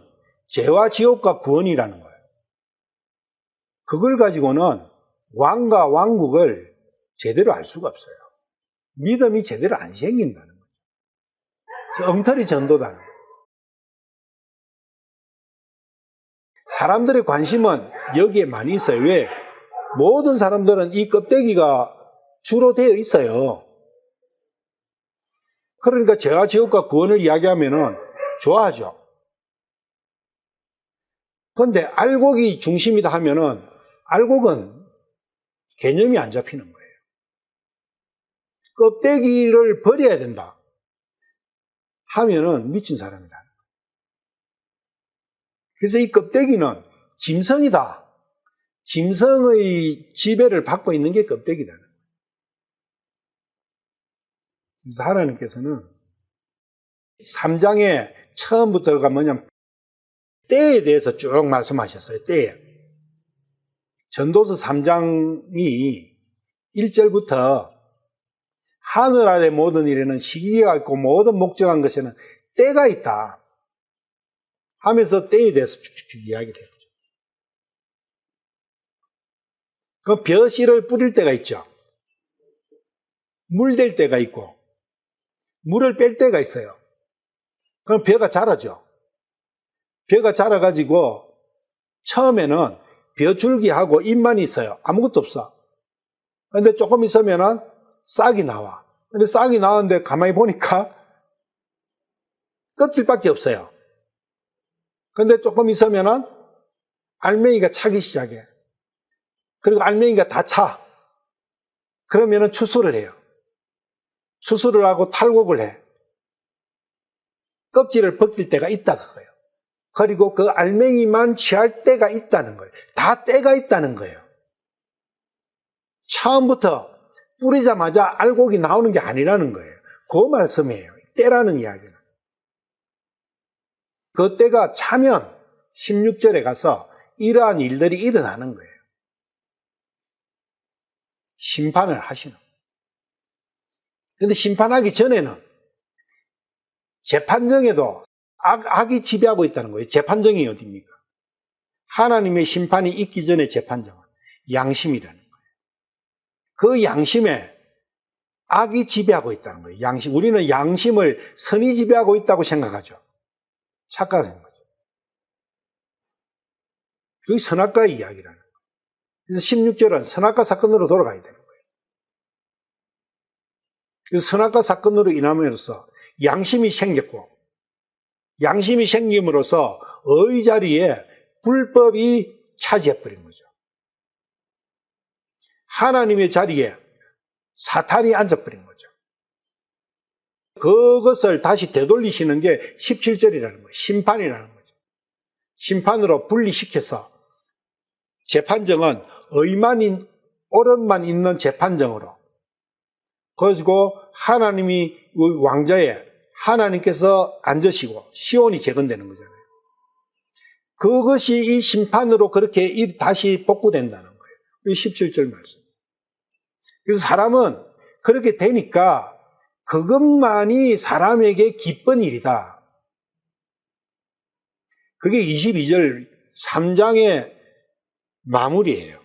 죄와 지옥과 구원이라는 거예요. 그걸 가지고는 왕과 왕국을 제대로 알 수가 없어요. 믿음이 제대로 안 생긴다는 거죠. 그래서 엉터리 전도다는 거예요. 사람들의 관심은 여기에 많이 있어요. 왜? 모든 사람들은 이 껍데기가 주로 되어 있어요. 그러니까 죄와 지옥과 구원을 이야기하면은 좋아하죠. 그런데 알곡이 중심이다 하면은 알곡은 개념이 안 잡히는 거예요. 껍데기를 버려야 된다 하면은 미친 사람이다. 그래서 이 껍데기는 짐승이다. 짐승의 지배를 받고 있는 게 껍데기다. 그래서 하나님께서는 3장에 처음부터가 뭐냐면 때에 대해서 쭉 말씀하셨어요. 때에. 전도서 3장이 1절부터 하늘 아래 모든 일에는 시기가 있고 모든 목적한 것에는 때가 있다 하면서 때에 대해서 쭉쭉쭉 이야기를 해요. 그 벼씨를 뿌릴 때가 있죠. 물 댈 때가 있고 물을 뺄 때가 있어요. 그럼 벼가 자라죠. 벼가 자라가지고 처음에는 벼줄기하고 잎만 있어요. 아무것도 없어. 근데 조금 있으면은 싹이 나와. 근데 싹이 나왔는데 가만히 보니까 껍질밖에 없어요. 근데 조금 있으면은 알맹이가 차기 시작해. 그리고 알맹이가 다 차. 그러면은 추수를 해요. 추수를 하고 탈곡을 해. 껍질을 벗길 때가 있다 그거예요. 그리고 그 알맹이만 취할 때가 있다는 거예요. 다 때가 있다는 거예요. 처음부터 뿌리자마자 알곡이 나오는 게 아니라는 거예요. 그 말씀이에요. 때라는 이야기는. 그 때가 차면 16절에 가서 이러한 일들이 일어나는 거예요. 심판을 하시는 거예요. 근데 심판하기 전에는 재판정에도 악이 지배하고 있다는 거예요. 재판정이 어디입니까? 하나님의 심판이 있기 전에 재판정은 양심이라는 거예요. 그 양심에 악이 지배하고 있다는 거예요. 양심. 우리는 양심을 선이 지배하고 있다고 생각하죠. 착각한 거죠. 그게 선악과의 이야기라는 거예요. 그래서 16절은 선악과 사건으로 돌아가야 되는 거예요. 그래서 선악과 사건으로 인함으로써 양심이 생겼고, 양심이 생김으로써 의 자리에 불법이 차지해버린 거죠. 하나님의 자리에 사탄이 앉아버린 거죠. 그것을 다시 되돌리시는 게 17절이라는 거예요. 심판이라는 거죠. 심판으로 분리시켜서 재판정은 의만, 옳음만 있는 재판정으로, 그리고 하나님이 왕자에 하나님께서 앉으시고 시온이 재건되는 거잖아요. 그것이 이 심판으로 그렇게 다시 복구된다는 거예요. 17절 말씀. 그래서 사람은 그렇게 되니까 그것만이 사람에게 기쁜 일이다. 그게 22절 3장의 마무리예요.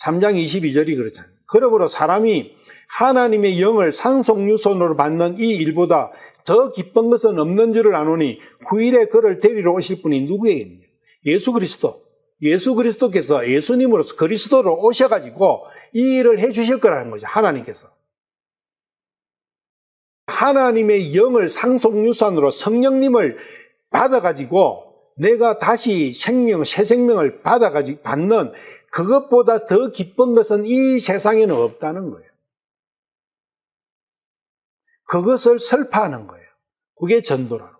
3장 22절이 그렇잖아요. 그러므로 사람이 하나님의 영을 상속유손으로 받는 이 일보다 더 기쁜 것은 없는 줄을 아노니 후일에 그를 데리러 오실 분이 누구에겠느냐? 예수 그리스도. 예수 그리스도께서 예수님으로서 그리스도로 오셔가지고 이 일을 해주실 거라는 거죠. 하나님께서. 하나님의 영을 상속유산으로 성령님을 받아가지고 내가 다시 생명, 새 생명을 받아가지고 받는 그것보다 더 기쁜 것은 이 세상에는 없다는 거예요. 그것을 설파하는 거예요. 그게 전도라고.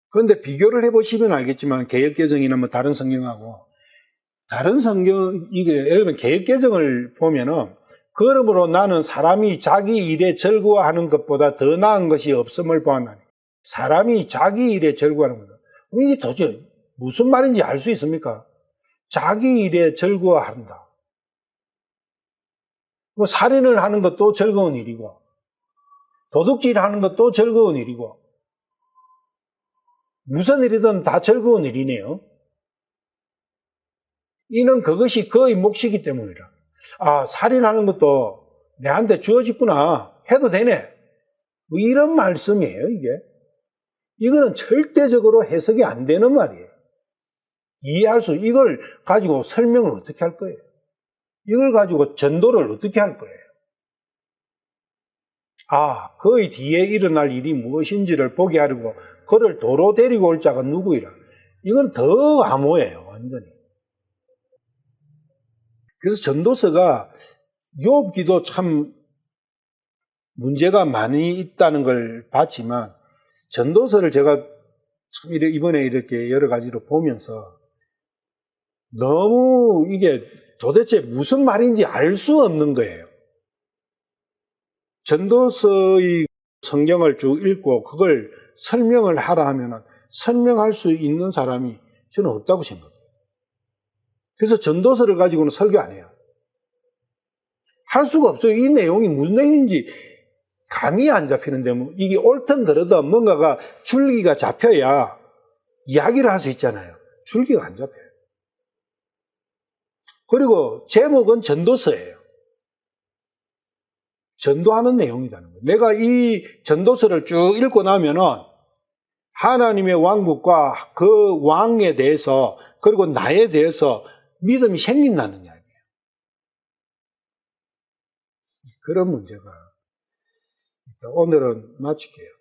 그런데 비교를 해보시면 알겠지만 개역개정이나 뭐 다른 성경하고 다른 성경, 이게 예를 들면 개역개정을 보면은 그러므로 나는 사람이 자기 일에 즐거워하는 것보다 더 나은 것이 없음을 보았나니. 사람이 자기 일에 즐거워하는 거다. 이게 도대체 무슨 말인지 알 수 있습니까? 자기 일에 즐거워한다. 뭐 살인을 하는 것도 즐거운 일이고 도둑질 하는 것도 즐거운 일이고 무슨 일이든 다 즐거운 일이네요. 이는 그것이 그의 몫이기 때문이라. 아, 살인하는 것도 내한테 주어졌구나. 해도 되네. 뭐 이런 말씀이에요, 이게. 이거는 절대적으로 해석이 안 되는 말이에요. 이걸 가지고 설명을 어떻게 할 거예요? 이걸 가지고 전도를 어떻게 할 거예요? 아, 그의 뒤에 일어날 일이 무엇인지를 보게 하려고 그를 도로 데리고 올 자가 누구이라. 이건 더 암호예요, 완전히. 그래서 전도서가 욥기도 참 문제가 많이 있다는 걸 봤지만 전도서를 제가 참 이번에 이렇게 여러 가지로 보면서 너무 이게 도대체 무슨 말인지 알 수 없는 거예요. 전도서의 성경을 쭉 읽고 그걸 설명을 하라 하면 설명할 수 있는 사람이 저는 없다고 생각해요. 그래서 전도서를 가지고는 설교 안 해요. 할 수가 없어요. 이 내용이 무슨 내용인지 감이 안 잡히는데 이게 옳든 그러든 뭔가가 줄기가 잡혀야 이야기를 할 수 있잖아요. 줄기가 안 잡혀요. 그리고 제목은 전도서예요. 전도하는 내용이라는 거예요. 내가 이 전도서를 쭉 읽고 나면은 하나님의 왕국과 그 왕에 대해서 그리고 나에 대해서 믿음이 생긴다는 이야기예요. 그런 문제가 있다. 오늘은 마칠게요.